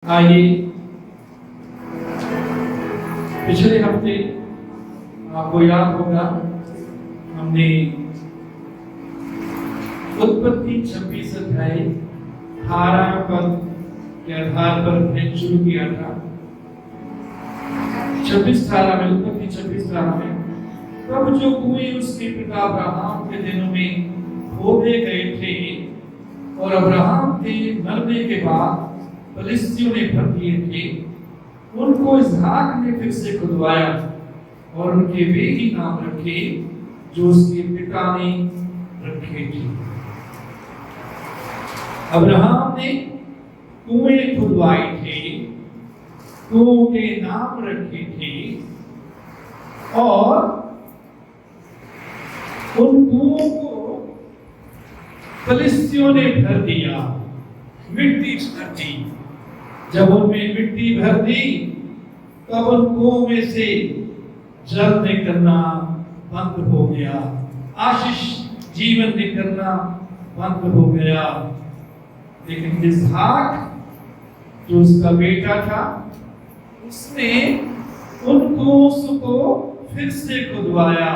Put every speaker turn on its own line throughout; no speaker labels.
आइए, पिछले हफ्ते आपको याद होगा हमने उत्पत्ति 26 अध्याय 18 पद के आधार पर अध्ययन शुरू किया था। 26-18 में, उत्पत्ति 26-18 में तब जो कुएं उसके पिता अब्राहम के दिनों में खोदे गए थे और अब्राहम के मरने के बाद फलिस्तियों ने भर दिए थे, उनको इसहाक ने फिर से खुदवाया और उनके वे ही नाम रखे जो उसके पिता ने रखे थे। अब्राहम ने कुएं खुदवाए थे, कुओं के नाम रखे थे और उन कुओं को फलिस्तियों ने भर दिया, मिट्टी भर दी। जब उनमें मिट्टी भर दी तब उन कुओं में से जल निकलना बंद हो गया, आशीष जीवन निकलना बंद हो गया। लेकिन इसहाक जो उसका बेटा था, उसने उन कुओं को फिर से खुदवाया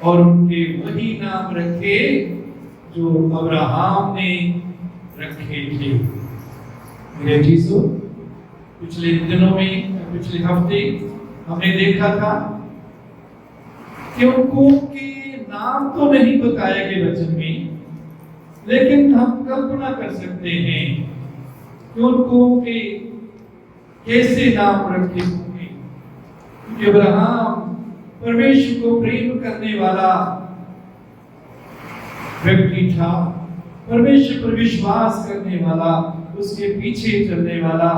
और उनके वही नाम रखे जो अब्राहम ने रखे थे। मेरे जीसो, पिछले दिनों में, पिछले हफ्ते हमने देखा था कि उनको के नाम तो नहीं बताए गए वचन में, लेकिन हम कल्पना कर सकते हैं कि उनको के कैसे नाम रखे होंगे। क्योंकि अब्राहम परमेश्वर को प्रेम करने वाला व्यक्ति था, परमेश्वर पर विश्वास करने वाला, उसके पीछे चलने वाला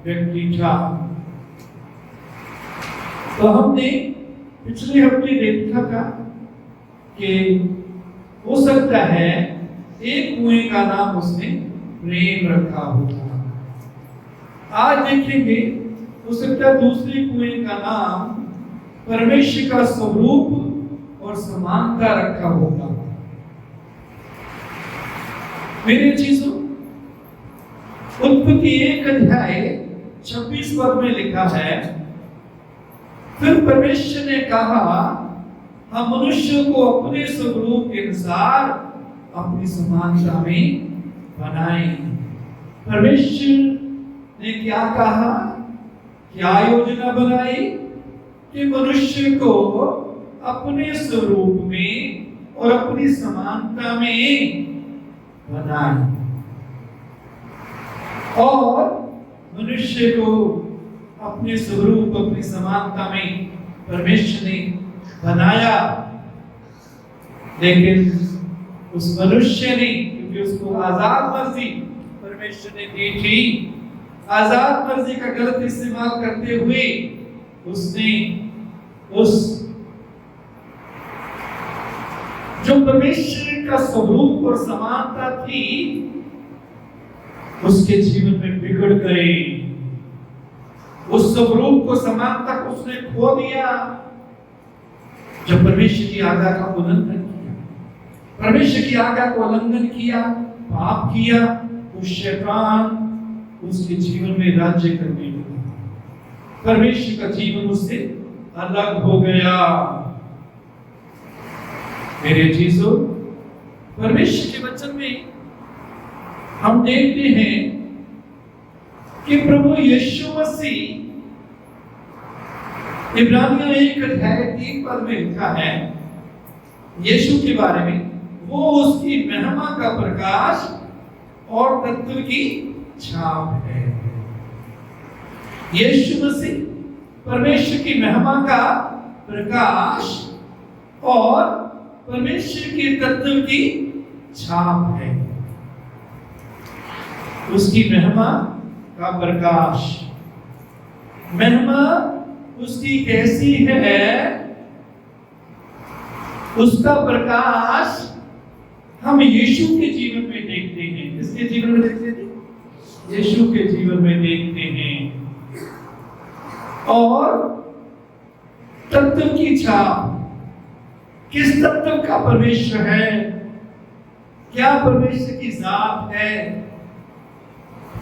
व्यक्ति था। तो हमने पिछले हफ्ते देखा था कि हो सकता है एक कुएं का नाम उसने प्रेम रखा होगा। आज देखेंगे हो सकता है दूसरे कुएं का नाम परमेश्वर का स्वरूप और समानता रखा होगा। मेरे चीजों, उत्पत्ति 1 अध्याय 26 पद में लिखा है, फिर परमेश्वर ने कहा, हम मनुष्य को अपने स्वरूप के अनुसार अपनी समानता में बनाएं। परमेश्वर ने क्या कहा, क्या योजना बनाई कि मनुष्य को अपने स्वरूप में और अपनी समानता में बनाए और मनुष्य को अपने स्वरूप, अपनी समानता में परमेश्वर ने बनाया। लेकिन उस मनुष्य ने, क्योंकि उसको आजाद मर्जी परमेश्वर ने दी थी, आजाद मर्जी का गलत इस्तेमाल करते हुए उसने उस जो परमेश्वर का स्वरूप और समानता थी उसके जीवन में बिगड़ गए। उस स्वरूप को, समानता को उसने खो दिया। जब परमेश्वर की आज्ञा का उल्लंघन किया, परमेश्वर की आज्ञा को उल्लंघन किया, पाप किया, उस शैतान उसके जीवन में राज्य करने लगा। परमेश्वर का जीवन उससे अलग हो गया। मेरे चीजों, परमेश्वर के वचन में हम देखते हैं कि प्रभु यीशु मसीह, इब्रानियों 1 अध्याय 3 पद में लिखा है यीशु के बारे में, वो उसकी महिमा का प्रकाश और तत्व की छाप है। यीशु मसीह परमेश्वर की महिमा का प्रकाश और परमेश्वर के तत्व की छाप है। उसकी महिमा का प्रकाश, महिमा उसकी कैसी है, उसका प्रकाश हम यीशु के जीवन में देखते हैं। किसके जीवन में देखते हैं? यीशु के जीवन में देखते हैं। और तत्व की छाप, किस तत्व का परमेश्वर है, क्या परमेश्वर की जात है,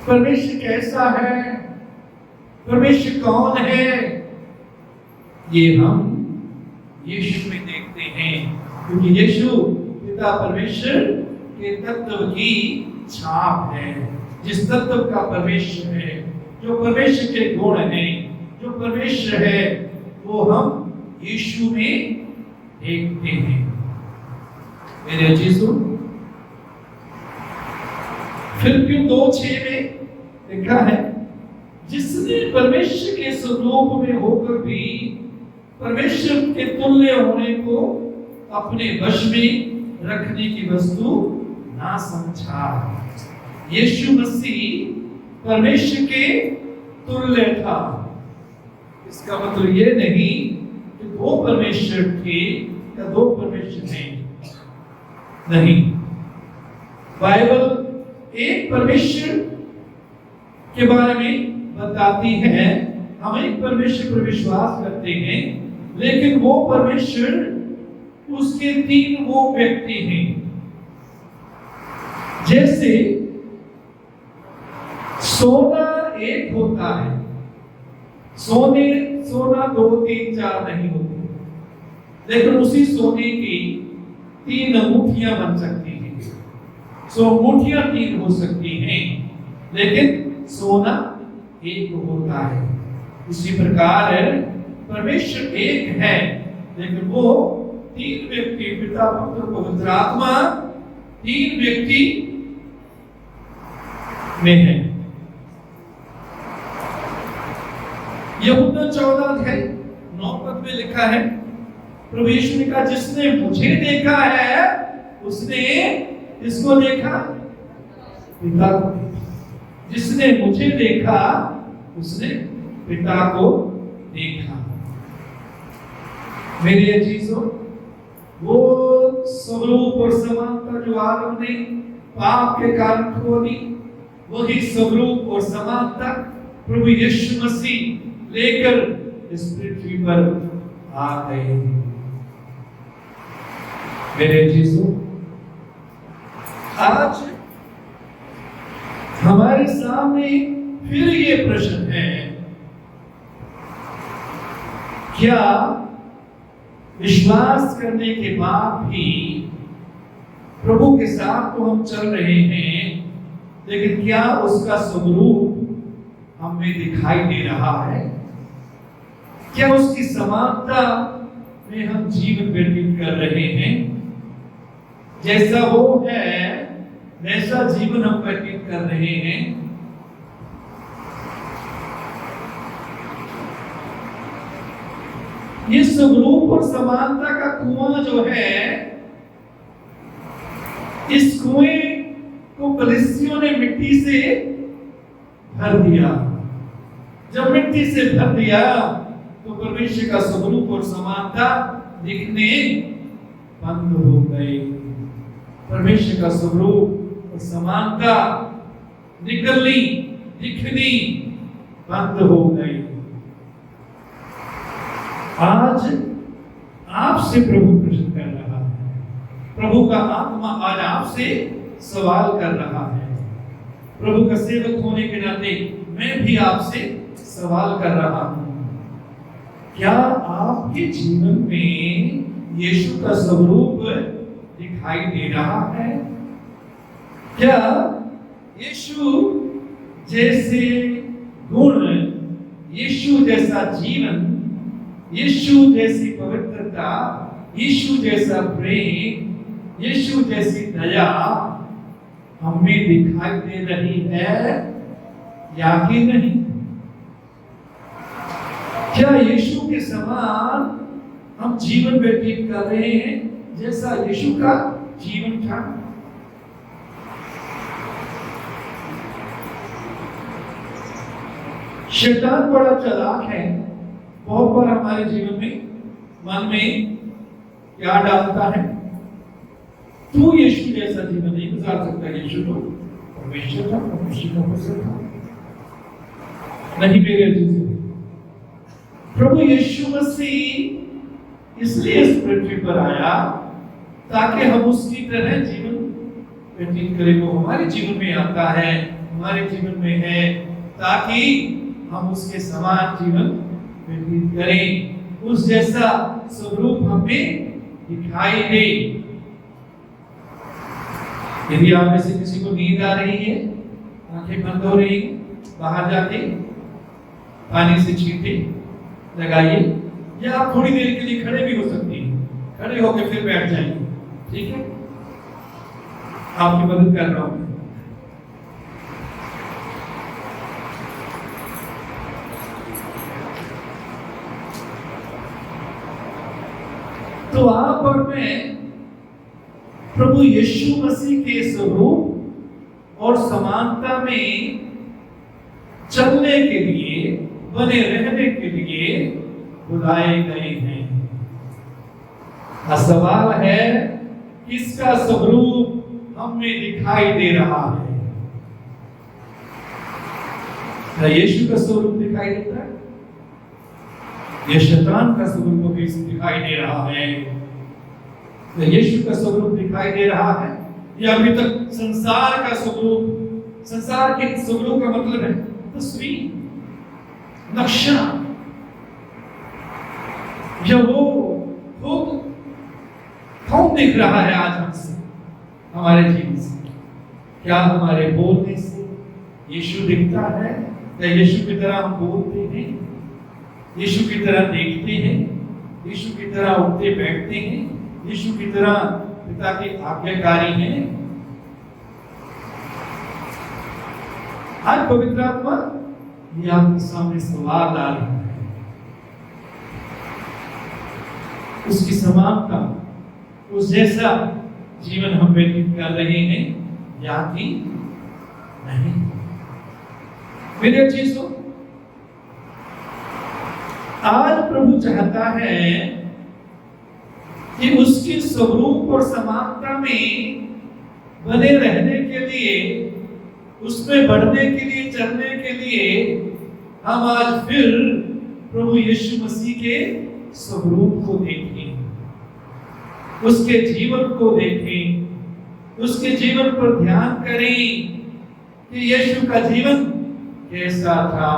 परमेश्वर कैसा है, परमेश्वर कौन है, ये हम यीशु में देखते हैं, क्योंकि यीशु पिता परमेश्वर के तत्व की छाप है। जिस तत्व का परमेश्वर है, जो परमेश्वर के गुण हैं, जो परमेश्वर है, वो हम यीशु में देखते हैं। मेरे अजीजों, फिलिप्पियों 2:6 में लिखा है, जिसने परमेश्वर के स्वरूप में होकर भी परमेश्वर के तुल्य होने को अपने वश में रखने की वस्तु ना समझा। यीशु मसीह परमेश्वर के तुल्य था। इसका मतलब ये नहीं कि दो परमेश्वर थे या दो परमेश्वर हैं, नहीं। बाइबल एक परमेश्वर के बारे में बताती है, हम एक परमेश्वर पर विश्वास करते हैं, लेकिन वो परमेश्वर, उसके तीन वो व्यक्ति हैं। जैसे सोना एक होता है, सोना 2, 3, 4 नहीं होते, लेकिन उसी सोने की 3 अंगूठियां बन सकती हैं। अंगूठियां 3 हो सकती हैं, लेकिन सोना एक होता है। इसी प्रकार परमेश्वर एक है, लेकिन वो 3 व्यक्ति, पिता, पुत्र, पवित्र आत्मा, 3 व्यक्ति में है। यूहन्ना 14:9 में लिखा है, प्रभु यीशु ने कहा, जिसने मुझे देखा है उसने इसको देखा, पिता को। जिसने मुझे देखा उसने पिता को देखा। मेरे अजीजों, वो स्वरूप और समानता जो आदम ने पाप के कारण खो दी, वही स्वरूप और समानता प्रभु यीशु मसीह लेकर इस पृथ्वी पर आ गए। मेरे अजीजों, आज हमारे सामने फिर ये प्रश्न है, क्या विश्वास करने के बाद भी प्रभु के साथ तो हम चल रहे हैं, लेकिन क्या उसका स्वरूप हमें दिखाई दे रहा है? क्या उसकी समानता में हम जीवन व्यतीत कर रहे हैं? जैसा वो है वैसा जीवन हम व्यतीत कर रहे हैं? ये स्वरूप और समानता का कुआं जो है, इस कुएं को कलीसियों ने मिट्टी से भर दिया। जब मिट्टी से भर दिया तो परमेश्वर का स्वरूप और समानता दिखने बंद हो गए। परमेश्वर का स्वरूप और समानता दिखनी बंद हो गई। आज आपसे प्रभु प्रश्न कर रहा है, प्रभु का आत्मा आज आपसे सवाल कर रहा है। प्रभु का सेवक होने के नाते मैं भी आपसे सवाल कर रहा हूं, क्या आपके जीवन में यीशु का स्वरूप दिखाई दे रहा है? क्या यीशु जैसे गुण, यीशु जैसा जीवन, यीशु जैसी पवित्रता, यीशु जैसा प्रेम, यीशु जैसी दया हमें दिखाई दे रही है या कि नहीं? क्या यीशु के समान हम जीवन व्यतीत कर रहे हैं जैसा यीशु का जीवन था? शैतान बड़ा चालाक है। बहुत बार हमारे जीवन में, मन में क्या डालता है, तू यीशु जैसा जीवन नहीं गुजार सकता। यीशु तो परमेश्वर था, परमेश्वर का पुत्र था। नहीं मेरे अजीजों, प्रभु यीशु मसीह इसलिए इस पृथ्वी पर आया ताकि हम उसकी तरह जीवन व्यतीत करें। वो हमारे जीवन में आता है, हमारे जीवन में है, ताकि हम उसके समान जीवन व्यतीत करें, उस जैसा स्वरूप हमें दिखाई दे। यदि आप में से किसी को नींद आ रही है, आंखें बंद हो रही है, बाहर जाके पानी से छींटे लगाइए, या आप थोड़ी देर के लिए खड़े भी हो सकती हैं, खड़े होकर फिर बैठ जाइए। ठीक है, आपकी मदद कर रहा हूं। तो आप और मैं प्रभु यीशु मसीह के स्वरूप और समानता में चलने के लिए, बने रहने के लिए बुलाए गए हैं। सवाल है, किसका स्वरूप हमें दिखाई दे रहा है? क्या यीशु का स्वरूप दिखाई देता है? या शैतान का स्वरूप भी दिखाई दे रहा है? तो यीशु का स्वरूप दिखाई दे रहा है, या अभी तक संसार का स्वरूप? संसार के स्वरूप का मतलब है तस्वीर, नक्शा, या वो खुद कौन दिख रहा है आज हमसे, हमारे जीवन से? क्या हमारे बोलने से यीशु दिखता है? क्या यीशु की तरह हम बोलते हैं, यीशु की तरह देखते हैं, यीशु की तरह उठते बैठते हैं, यीशु की तरह पिता के आज्ञाकारी हैं? आज पवित्र आत्मा ये आपके सामने सवाल डाल रहा है, उसकी समानता, उस जैसा जीवन हम व्यतीत कर रहे हैं या कि नहीं? मेरे अच्छे सो, आज प्रभु चाहता है कि उसकी स्वरूप और समानता में बने रहने के लिए, उसमें बढ़ने के लिए, चलने के लिए हम आज फिर प्रभु यीशु मसीह के स्वरूप को देखें, उसके जीवन को देखें, उसके जीवन पर ध्यान करें कि यीशु का जीवन कैसा था।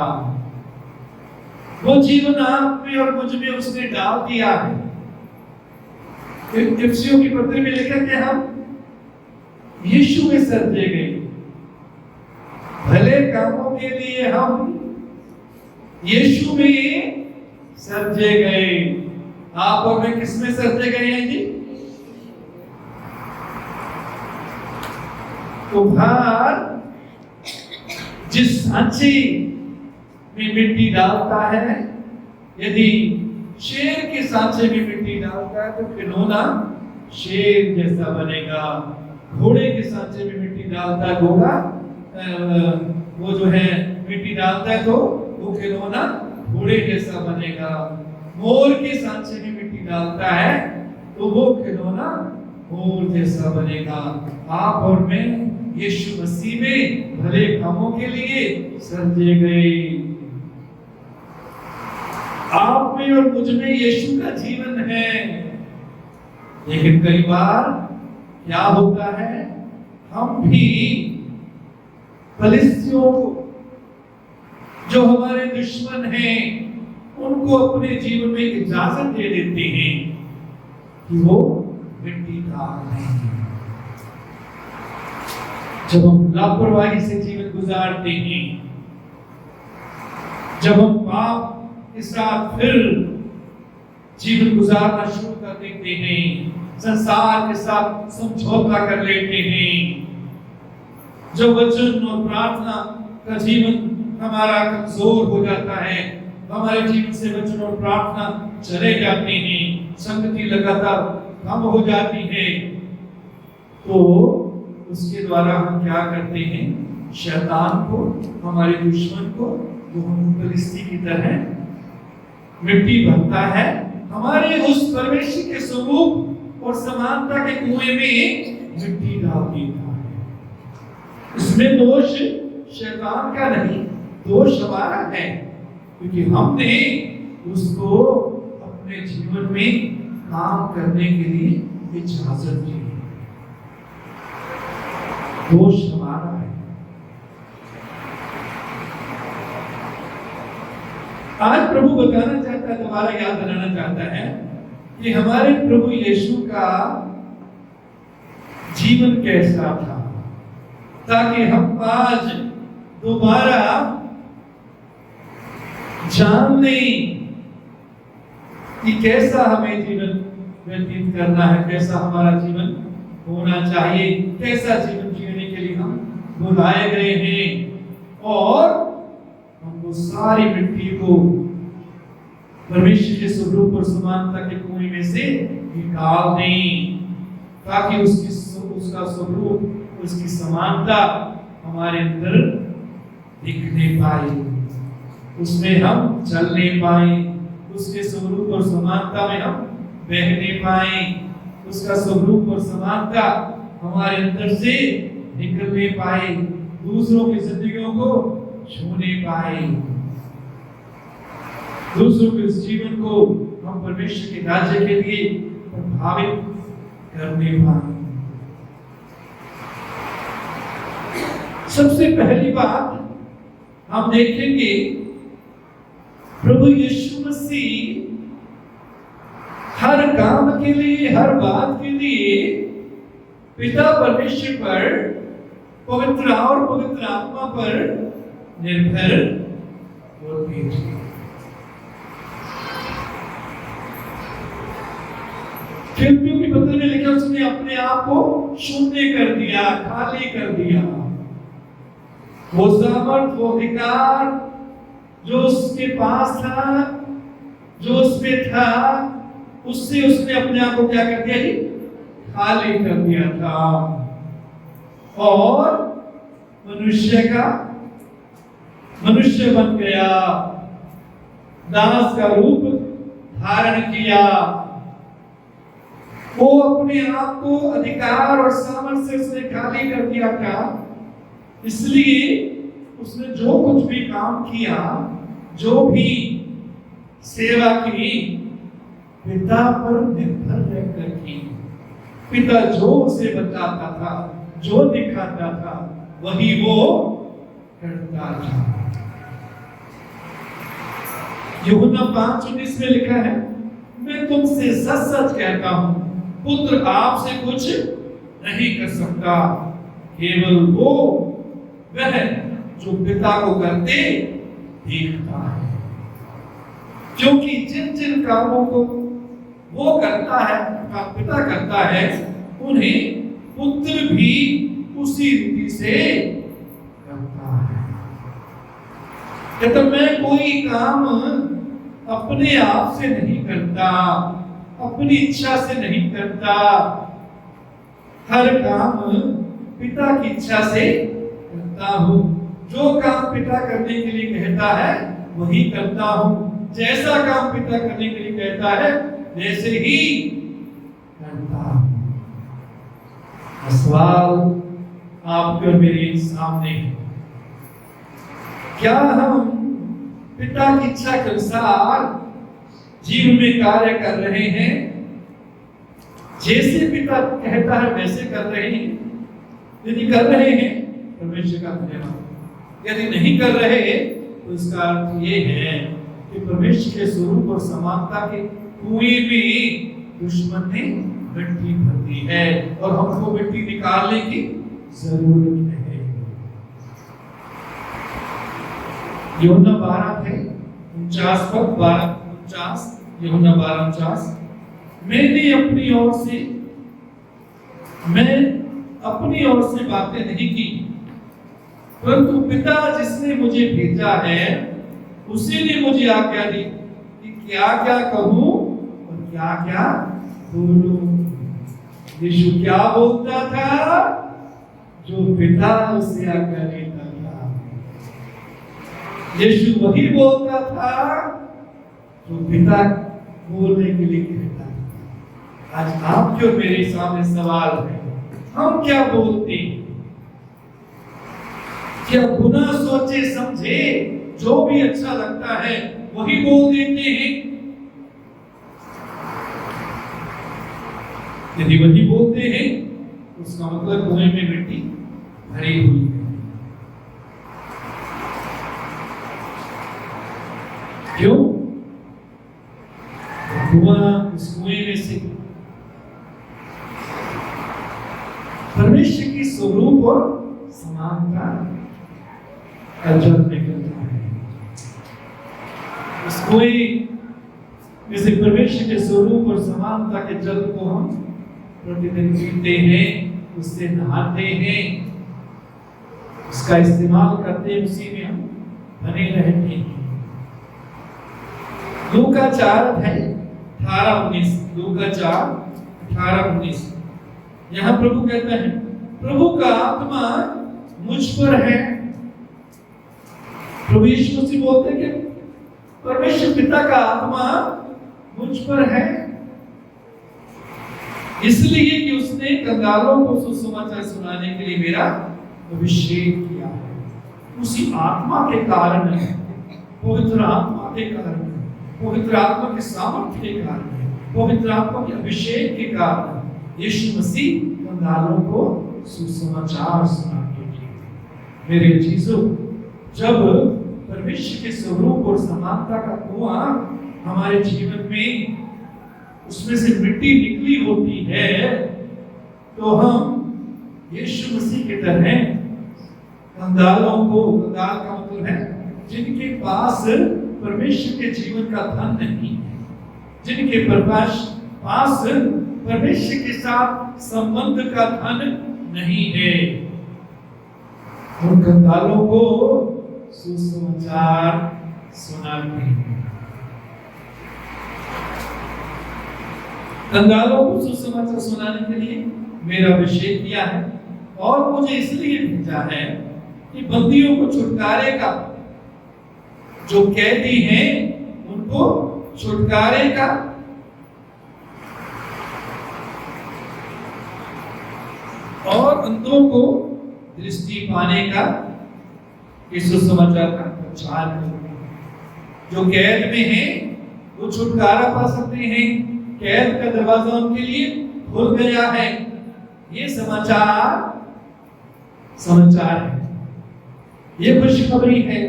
वो जीवन आप में और मुझ में उसने डाल दिया है। इफिसियों की पत्री में लिखा कि हम यीशु में सर्जे गए, भले कामों के लिए हम यीशु में सर्जे गए। आप और मैं किस में सर्जे गए हैं जी? कुम्हार जिस सांचे में मिट्टी डालता है, यदि शेर के सांचे में मिट्टी डालता है तो खिलौना शेर जैसा बनेगा। घोड़े के सांचे में मिट्टी डालता है घोड़ा, वो जो है मिट्टी डालता है तो वो खिलौना घोड़े जैसा बनेगा। मोर के सांचे में मिट्टी डालता है तो वो खिलौना मोर जैसा बनेगा। आप और मैं यीशु मसीह में भले कामों के लिए सर्जे गए। आप में और मुझ में यीशु का जीवन है, लेकिन कई बार क्या होता है, हम भी फलिस्तियों को, जो हमारे दुश्मन हैं, उनको अपने जीवन में इजाजत दे देते हैं कि वो मिट्टी डाल दें। जब हम लापरवाही से जीवन गुजारते हैं, जब हम पाप के साथ फिर जीवन गुजारना शुरू कर देते हैं, संसार के साथ समझौता कर लेते हैं, जो वचन और प्रार्थना का जीवन हमारा कमजोर हो जाता है, हमारे जीवन से वचन और प्रार्थना चले जाते हैं, संगति लगातार कम हो जाती है, तो उसके द्वारा हम क्या करते हैं, शैतान को, हमारे दुश्मन को, जो हम फलिस्ती की तरह मिट्टी भरता है, हमारे उस परमेश्वर के स्वरूप और समानता के कुएं में मिट्टी डाल देता है। इसमें दोष शैतान का नहीं, दोष हमारा है, क्योंकि हमने उसको अपने जीवन में काम करने के लिए इजाजत दी। दोष हमारा है। आज प्रभु बताना चाहता है, दोबारा याद दिलाना चाहता है कि हमारे प्रभु यीशु का जीवन कैसा था, ताकि हम आज दोबारा जान लें कि कैसा हमें जीवन व्यतीत करना है, कैसा हमारा जीवन होना चाहिए, कैसा जीवन जीने के लिए हम बुलाए गए हैं। और हमको सारी मिट्टी को परमेश्वर के स्वरूप और समानता के कुएं में से निकाल दें, ताकि उसका स्वरूप, उसकी समानता हमारे अंदर दिखने पाए, उसमें हम चलने पाए, उसके स्वरूप और समानता में हम बहने पाए, उसका स्वरूप और समानता हमारे अंदर से निकलने पाए, दूसरों की जिंदगियों को छूने पाए, दूसरों के जीवन को हम परमेश्वर के राज्य के लिए प्रभावित करने पाए। सबसे पहली बात हम देखेंगे, प्रभु यीशु मसीह हर काम के लिए, हर बात के लिए पिता परमेश्वर पर, पवित्र और पवित्र आत्मा पर निर्भर होते थे। फिलिप्पियों की पत्री में लिखा, उसने अपने आप को शून्य कर दिया, खाली कर दिया। वो सामर्थ, वो अधिकार जो उसके पास था, जो उसमें था, उससे उसने अपने आप को क्या कर दिया जी? खाली कर दिया था। और मनुष्य बन गया, दास का रूप धारण किया। वो अपने आप को अधिकार और सामर्थ्य से उसने खाली कर दिया था, इसलिए उसने जो कुछ भी काम किया, जो भी सेवा की, पिता पर निर्भर रहकर की। पिता जो उसे बताता था, जो दिखाता था, वही वो करता था। यूहन्ना 5:19 में लिखा है, मैं तुमसे सच सच कहता हूं, पुत्र आपसे कुछ नहीं कर सकता, केवल वो वह जो पिता को करते देखता है। क्योंकि जिन जिन कामों को वो करता है, पिता करता है, उन्हें पुत्र भी उसी रीति से करता है। कहता, मैं कोई काम अपने आप से नहीं करता, अपनी इच्छा से नहीं करता, हर काम पिता की इच्छा से करता हूं। जो काम पिता करने के लिए कहता है वही करता हूं, जैसा काम पिता करने के लिए कहता है वैसे ही करता हूं। सवाल आपके और मेरे सामने है, क्या हम पिता की इच्छा के अनुसार जीवन में कार्य कर रहे हैं? जैसे पिता कहता है वैसे कर रहे हैं? यदि कर रहे हैं, परमेश्वर का धन्यवाद। यदि नहीं कर रहे, तो इसका अर्थ ये है कि परमेश्वर के स्वरूप और समानता के कुएं में दुश्मन ने मिट्टी भर दी है, और हमको मिट्टी निकालने की जरूरत है। यूहन्ना 12:49, यूहन्ना 12:49, मैं अपनी ओर से बातें नहीं की, परंतु पिता जिसने मुझे भेजा है उसी ने मुझे आज्ञा दी कि क्या क्या कहूं और क्या क्या बोलूं। यीशु क्या बोलता था? जो पिता उसे आज्ञा देता था। यीशु वही बोलता था जो पिता बोलने के लिए कहता था। आज आपके और मेरे सामने सवाल है, हम क्या बोलते हैं? क्या बिना सोचे समझे जो भी अच्छा लगता है वही बोल देते हैं? यदि वही बोलते हैं, उसका मतलब कुएं में मिट्टी भरी हुई है। क्यों? उस कुएं में से परमेश्वर की स्वरूप और समानता का जल निकलता है। उस कुएं में से परमेश्वर के स्वरूप और समानता के जल को हम प्रतिदिन पीते हैं, उससे नहाते हैं, उसका इस्तेमाल करते हैं, उसी में हम बने रहते हैं। लूका 4:18-19, लूका 4:18-19, यहाँ प्रभु कहता है, प्रभु का आत्मा मुझ पर है। प्रभु यीशु मसीह बोलते हैं कि परमेश्वर पिता का आत्मा मुझ पर है, इसलिए कि उसने कंगालों को सुसमाचार सुनाने के लिए मेरा अभिषेक किया है। उसी आत्मा के कारण है, पवित्र आत्मा के कारण है, पवित्र आत्मा के सामर्थ्य के कारण है, पवित्र आत्मा के अभिषेक के कारण यीशु मसीह कंगालों को सुसमाचार सुनाते थे। मेरे अजीजों, जब परमेश्वर के स्वरूप और समानता का कुआं हमारे जीवन में, उसमें से मिट्टी निकली होती है, तो हम यीशु मसीह के तरह कंगालों को, कंगाल का मतलब है जिनके पास परमेश्वर के जीवन का धन नहीं है, जिनके पास परमेश्वर के साथ संबंध का धन नहीं है, उन कंगालों को सुसमाचार सुनाते हैं। कंगालों को सुसमाचार सुनाने के लिए मेरा अभिषेक किया है, और मुझे इसलिए भेजा है कि बंदियों को छुटकारे का, जो कैदी हैं उनको छुटकारे का, और अंधों को दृष्टि पाने का सुसमाचार का प्रचार करूं। जो कैद में हैं वो छुटकारा पा सकते हैं, कैद का दरवाजा उनके लिए खुल गया है। ये समाचार है, ये खुशखबरी है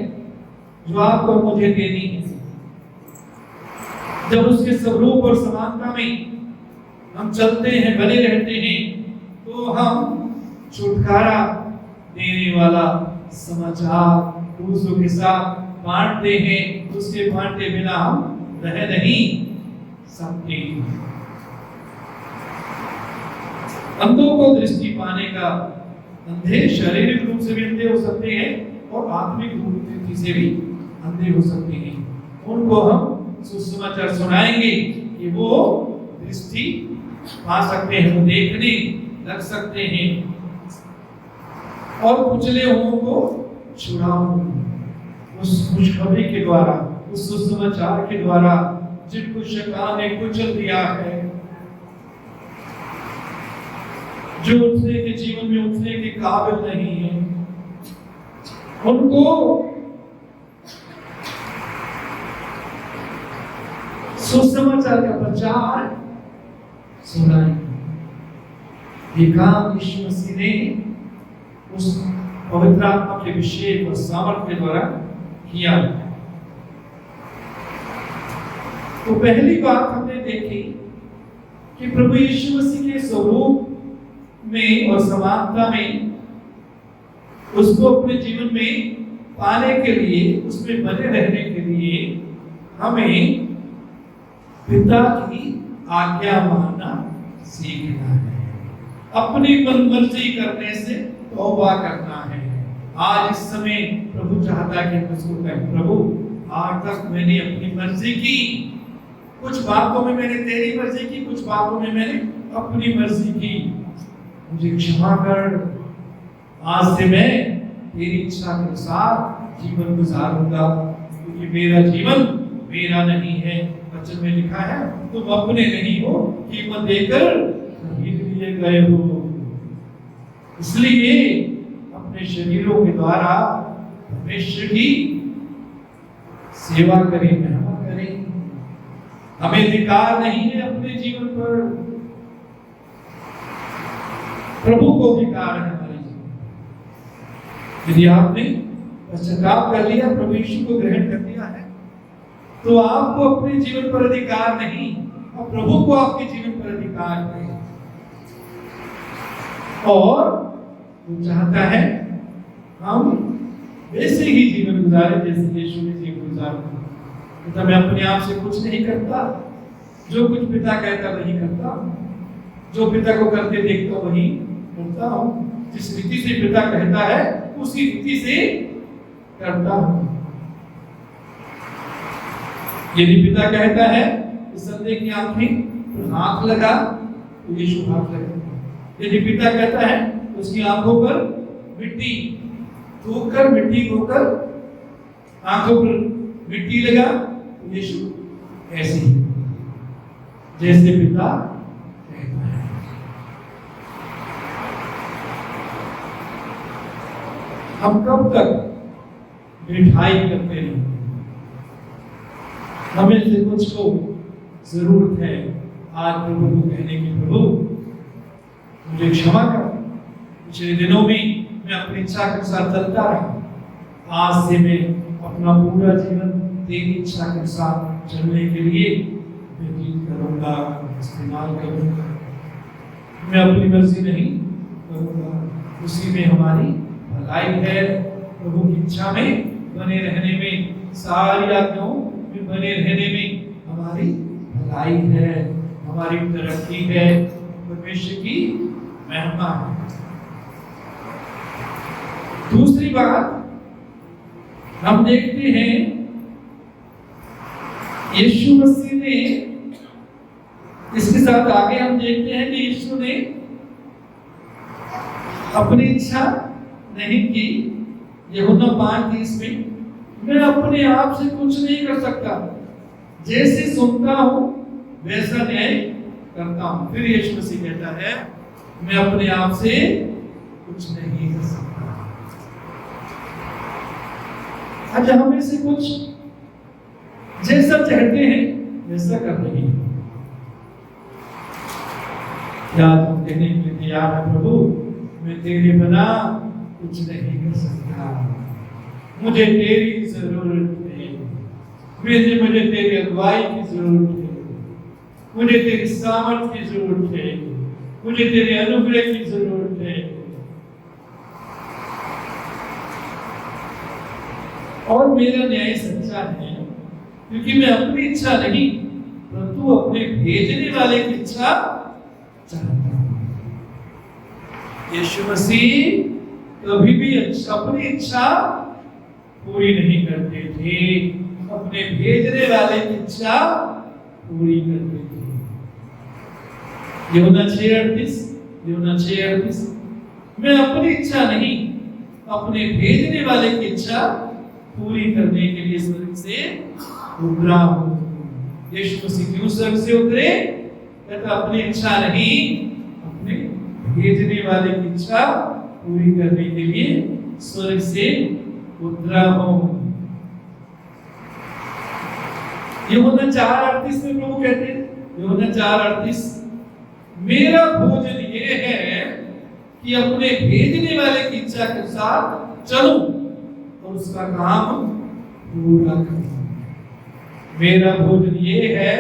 जो आपको मुझे देनी है। जब उसके स्वरूप और समानता में हम चलते हैं, बने रहते हैं, तो हम छुटकारा देने वाला समाचार दूसरों के साथ बांटते हैं। उसके बांटे बिना हम रह नहीं सकते। अंधों को दृष्टि पाने का, अंधे शारीरिक रूप से भी अंधे हो सकते हैं और आत्मिक रूप से भी अंधे हो सकते हैं। उनको हम सुसमाचार सुनाएंगे कि वो दृष्टि पा सकते हैं, वो देखने लग सकते हैं, और कुचले हुओं को छुड़ाऊंगा उस खुशखबरी के द्वारा, उस सुसमाचार के द्वारा जिनको शैतान ने कुचल दिया है, जो उठने के जीवन में उठने के काबिल नहीं है, उनको सुसमाचार का प्रचार सुनाएंगे। ये काम यीशु मसीह ने उस पवित्र आत्मा के अभिषेक और सामर्थ्य के द्वारा किया। तो पहली बात हमने देखी कि प्रभु यीशु मसीह के स्वरूप में और समानता में उसको अपने जीवन में पाने के लिए, उसमें बने रहने के लिए हमें पिता की आज्ञा मानना सीखना है। अपनी मनमर्जी करने से तौबा करना है। आज इस समय प्रभु चाहता है कि उसको कहें, प्रभु आज तक मैंने अपनी मर्जी की, कुछ बातों में मैंने तेरी मर्जी की, कुछ बातों में मैंने अपनी मर्जी की, मुझे क्षमा कर। आज से मैं तेरी इच्छा के अनुसार जीवन गुजारूंगा, क्योंकि मेरा जीवन मेरा नहीं है। वचन में लिखा है, तुम अपने नहीं हो, कीमत देकर खरीद लिए गए हो। इसलिए अपने शरीरों के द्वारा परमेश्वर की सेवा करें, मेहनत करें। हमें अधिकार नहीं है अपने जीवन पर, प्रभु को अधिकार है हमारे जीवन। यदि आपने पश्चाताप कर लिया, प्रभु यीशु को ग्रहण कर लिया है, तो आपको अपने जीवन पर अधिकार नहीं, और प्रभु को आपके जीवन पर अधिकार है। और वो चाहता है हम वैसे ही जीवन गुजारे जैसे यीशु ने जीवन गुजारा। तो मैं अपने आप से कुछ नहीं करता, जो कुछ पिता कहता वही करता, जो पिता को करते देखता वही करता हूँ, जिस रीति से पिता कहता है उसी रीति से करता हूँ। यदि पिता कहता है इस संदेह की आंखें पर हाथ लगा तो यीशु हाथ लगा। यदि पिता कहता है उसकी आंखों पर मिट्टी थूककर, मिट्टी होकर आंखों पर मिट्टी लगा तो यीशु ऐसे ही जैसे पिता कहता है। हम कब तक मिठाई करते रहेंगे? हमें से कुछ को जरूरत है आज प्रभु को कहने की, प्रभु मुझे क्षमा कर, पिछले दिनों में मैं अपनी इच्छा के साथ चलता रहा, आज से मैं अपना पूरा जीवन तेरी इच्छा के साथ चलने के लिए व्यतीत करूंगा, इस्तेमाल करूंगा। मैं अपनी मर्जी नहीं करूंगा, उसी में हमारी भलाई है। प्रभु की इच्छा में बने रहने में, सारी आज्ञाओं में बने रहने में हमारी भलाई है, हमारी तरक्की है, परमेश्वर की महिमा है। दूसरी बात हम देखते हैं यीशु मसीह ने, इसके साथ आगे हम देखते हैं कि यीशु ने अपनी इच्छा नहीं की। यूहन्ना 5:30 में मैं अपने आप से कुछ नहीं कर सकता, जैसे सुनता हूं वैसा न्याय करता हूं। फिर यीशु मसीह कहता है मैं अपने आप से कुछ नहीं कर सकता। आज हमें से कुछ जैसा चाहते हैं वैसा कर रहे हैं। याद हम कहने के लिए तैयार है, प्रभु मैं तेरे बिना कुछ नहीं कर सकता, मुझे तेरी जरूरत है, मुझे तेरी अगुवाई की जरूरत है, मुझे तेरी सामर्थ की जरूरत है, मुझे तेरे अनुग्रह की जरूरत है। और मेरा न्याय सच्चा है, क्योंकि मैं अपनी इच्छा नहीं परंतु अपने भेजने वाले की इच्छा चाहता हूं। यीशु मसीह कभी भी अपनी इच्छा पूरी नहीं करते थे, अपने भेजने वाले की इच्छा पूरी करते थे। यूहन्ना 6:38 मैं अपनी इच्छा नहीं अपने भेजने वाले की इच्छा पूरी करने के लिए स्वर्ग से उतरा हूं। यीशु मसीह क्यों स्वर्ग से उतरे? कहता अपनी इच्छा नहीं अपने भेजने वाले की इच्छा पूरी करने के लिए स्वर्ग से उतरा हूं। यूहन्ना 4:38 में प्रभु कहते हैं, यूहन्ना 4:38 मेरा भोजन ये है कि अपने भेजने वाले की इच्छा के साथ चलूं और उसका काम पूरा करूं। मेरा भोजन ये है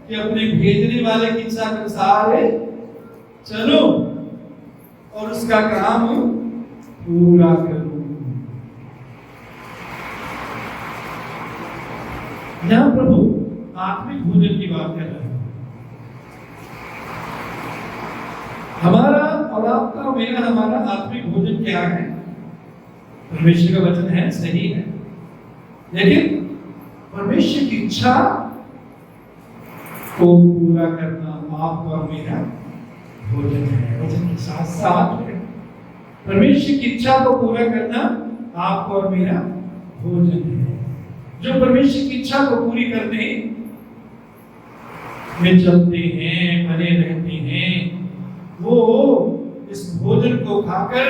कि अपने भेजने वाले की इच्छा के अनुसार चलूं और उसका काम पूरा करूं। यहां प्रभु आत्मिक भोजन की बात कर रहे हैं। हमारा और आपका, मेरा, हमारा आत्मिक भोजन क्या है? परमेश्वर का वचन है, सही है, लेकिन परमेश्वर की इच्छा को पूरा करना आपका और मेरा भोजन है। वचन के साथ साथ परमेश्वर की इच्छा को पूरा करना आपका और मेरा भोजन है। जो परमेश्वर की इच्छा को पूरी करने में चलते हैं, बने रहते हैं, वो इस भोजन को खाकर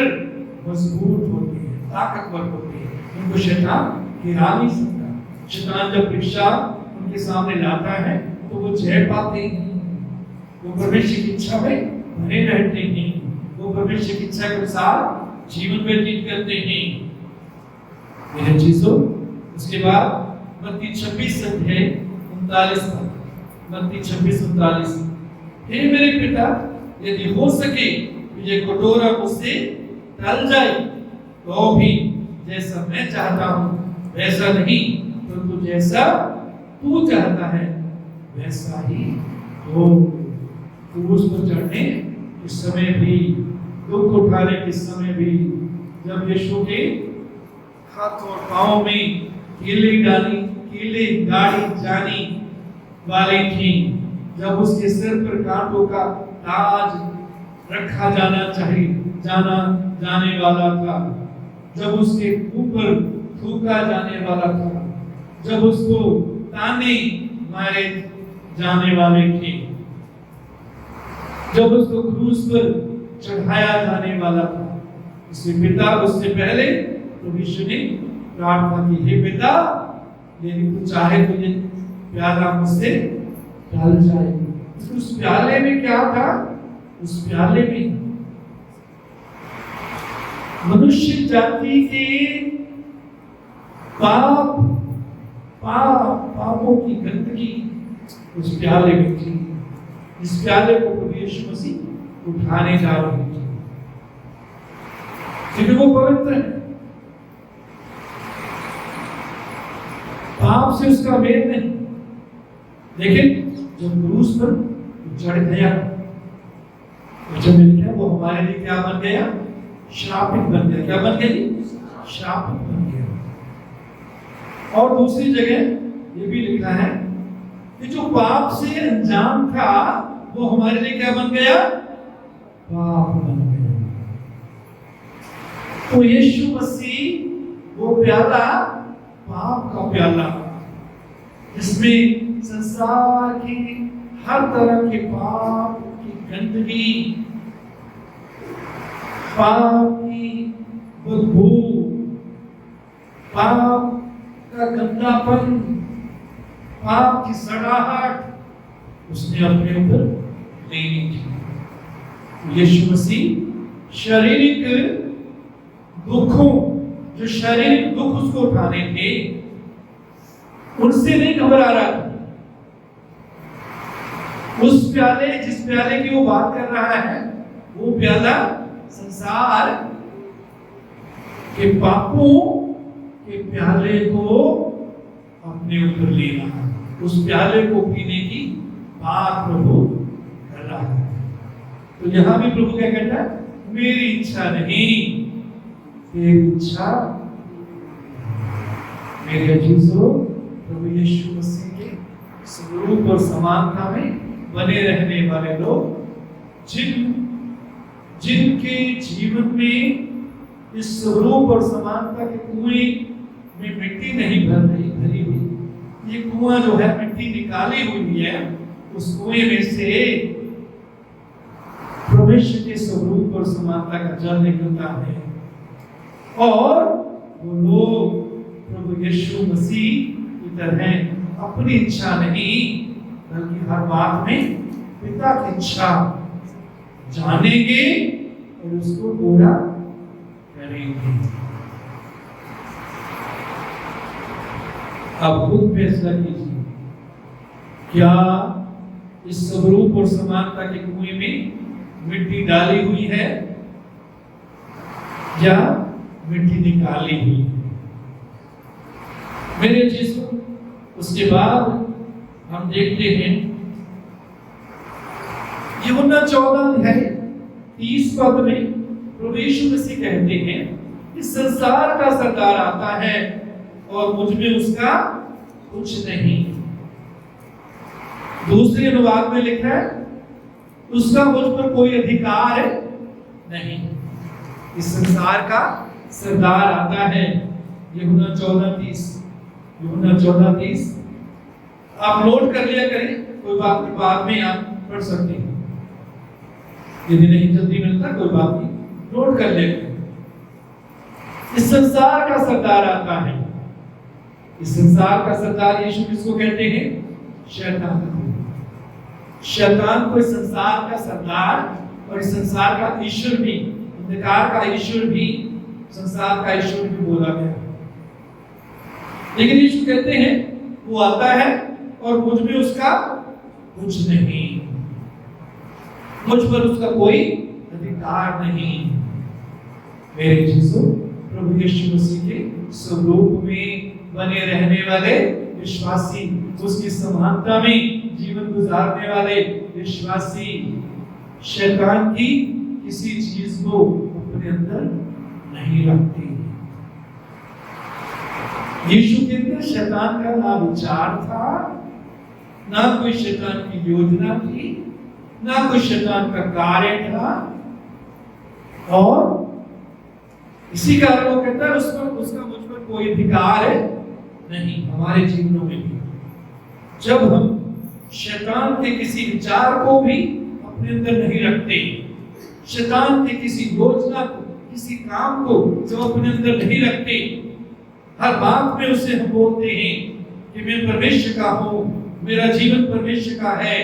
मजबूत होते हैं, ताकतवर होते हैं। उनको शैतान गिरा नहीं सकता। शैतान जब परीक्षा उनके सामने लाता है तो वो झेल पाते हैं, वो परमेश्वर की इच्छा में बने रहते हैं, वो परमेश्वर की इच्छा के अनुसार जीवन व्यतीत करते हैं। मेरे चीजों, उसके बाद मत्ती 26 अध्याय 39 पद, मत्ती 26:39। हे मेरे पिता, यदि हो सके तो ये कटोरा मुझसे टल जाए, तो भी जैसा मैं चाहता हूँ वैसा नहीं, परंतु जैसा तू चाहता है वैसा ही हो। क्रूस पर चढ़ने के समय भी, दुख उठाने के समय भी, जब यीशु के हाथ और पांव में कीली गाड़ी जानी वाली थी, जब उसके सिर पर कांटों का ताज रखा जाने वाला था, जब उसके ऊपर थूका जाने वाला था, जब उसको ताने मारे जाने वाले थे, जब उसको क्रूस पर चढ़ाया जाने वाला था, उससे पहले तो यीशु ने प्रार्थना की, हे पिता, यदि तू चाहे तो ये प्याला मुझसे टल जाए। उस प्याले में क्या था? उस प्याले में मनुष्य जाति के पापों की गंदगी उस प्याले में थी। इस प्याले को प्रभु यीशु मसीह उठाने जा रहे थे, क्योंकि वो पवित्र है। पाप से उसका भेद नहीं, लेकिन जब क्रूस पर चढ़ गया, जब मिल गया, वो हमारे लिए क्या बन गया? श्रापित बन गया। क्या बन गया? श्रापित बन गया। और दूसरी जगह ये भी लिखा है कि जो पाप से अनजान था वो हमारे लिए क्या बन गया? पाप बन गया। तो यीशु मसीह वो प्याला, पाप का प्याला, जिसमें संसार की हर तरह के पाप की गंदगी, पाप की बदबू, पाप का गंदापन, पाप की सड़ाहट उसने अपने ऊपर लेनी थी। यीशु मसीह शारीरिक दुखों, जो शारीरिक दुख उसको उठाने थे, उनसे नहीं घबरा रहा था। उस प्याले, जिस प्याले की वो बात कर रहा है, वो प्याला संसार के पापों के प्याले को अपने ऊपर लेना, उस प्याले को पीने की बात प्रभु कर रहा है। तो यहां भी प्रभु क्या कहता है? मेरी इच्छा नहीं, तेरी इच्छा। मेरे अजीजों, प्रभु यीशु मसीह के स्वरूप और समानता में बने रहने वाले लोग, जिनके जीवन में इस स्वरूप और समानता के कुएं में मिट्टी नहीं भरी हुई, ये कुआं जो है मिट्टी निकाली हुई है, उस कुएं में से परमेश्वर के स्वरूप और समानता का जल निकलता है। और वो लोग प्रभु यीशु मसीह की तरह अपनी इच्छा नहीं, बल्कि हर बात में पिता की इच्छा जानेंगे और उसको पूरा करेंगे। अब खुद फैसला कीजिए, क्या इस स्वरूप और समानता के कुएं में मिट्टी डाली हुई है या मिट्टी निकाली हुई है? मेरे चीजों, उसके बाद हम देखते हैं यूहन्ना 14:30 पद में प्रभु यीशु मसीह कहते हैं कि संसार का सरदार आता है और मुझ में उसका कुछ नहीं। दूसरे अनुवाद में लिखा है उसका मुझ पर कोई अधिकार नहीं। इस संसार का सरदार आता है। यूहन्ना 14:30 आप नोट कर लिया करें, कोई बात नहीं, बाद में आप पढ़ सकते हैं, यदि नहीं जल्दी मिलता कोई बात नहीं, नोट कर लिया करें। इस संसार का सरदार आता है। इस संसार का सरदार यीशु किसको कहते हैं? शैतान को। शैतान को इस संसार का सरदार और इस संसार का ईश्वर भी, अंधकार का ईश्वर भी, संसार का ईश्वर भी बोला गया। लेकिन यीशु कहते हैं वो आता है और मुझ में उसका कुछ नहीं, मुझ पर उसका कोई अधिकार नहीं। मेरे चीजों, प्रभु यीशु मसीह के स्वरूप में बने रहने वाले विश्वासी, उसकी समानता में जीवन गुजारने वाले विश्वासी शैतान की किसी चीज को अपने अंदर नहीं रखते। यीशु के अंदर शैतान का ना विचार था, ना कोई शैतान की योजना थी, ना कोई शैतान का कार्य था। और इसी कारण वो कहता है उस पर उसका मुझ पर कोई अधिकार है नहीं। हमारे जीवनों में भी जब हम शैतान के किसी विचार को भी अपने अंदर नहीं रखते, शैतान के किसी योजना को, किसी काम को जब अपने अंदर नहीं रखते, हर बात में उसे हम बोलते हैं कि मैं परमेश्वर का हूँ, मेरा जीवन परमेश्वर का है,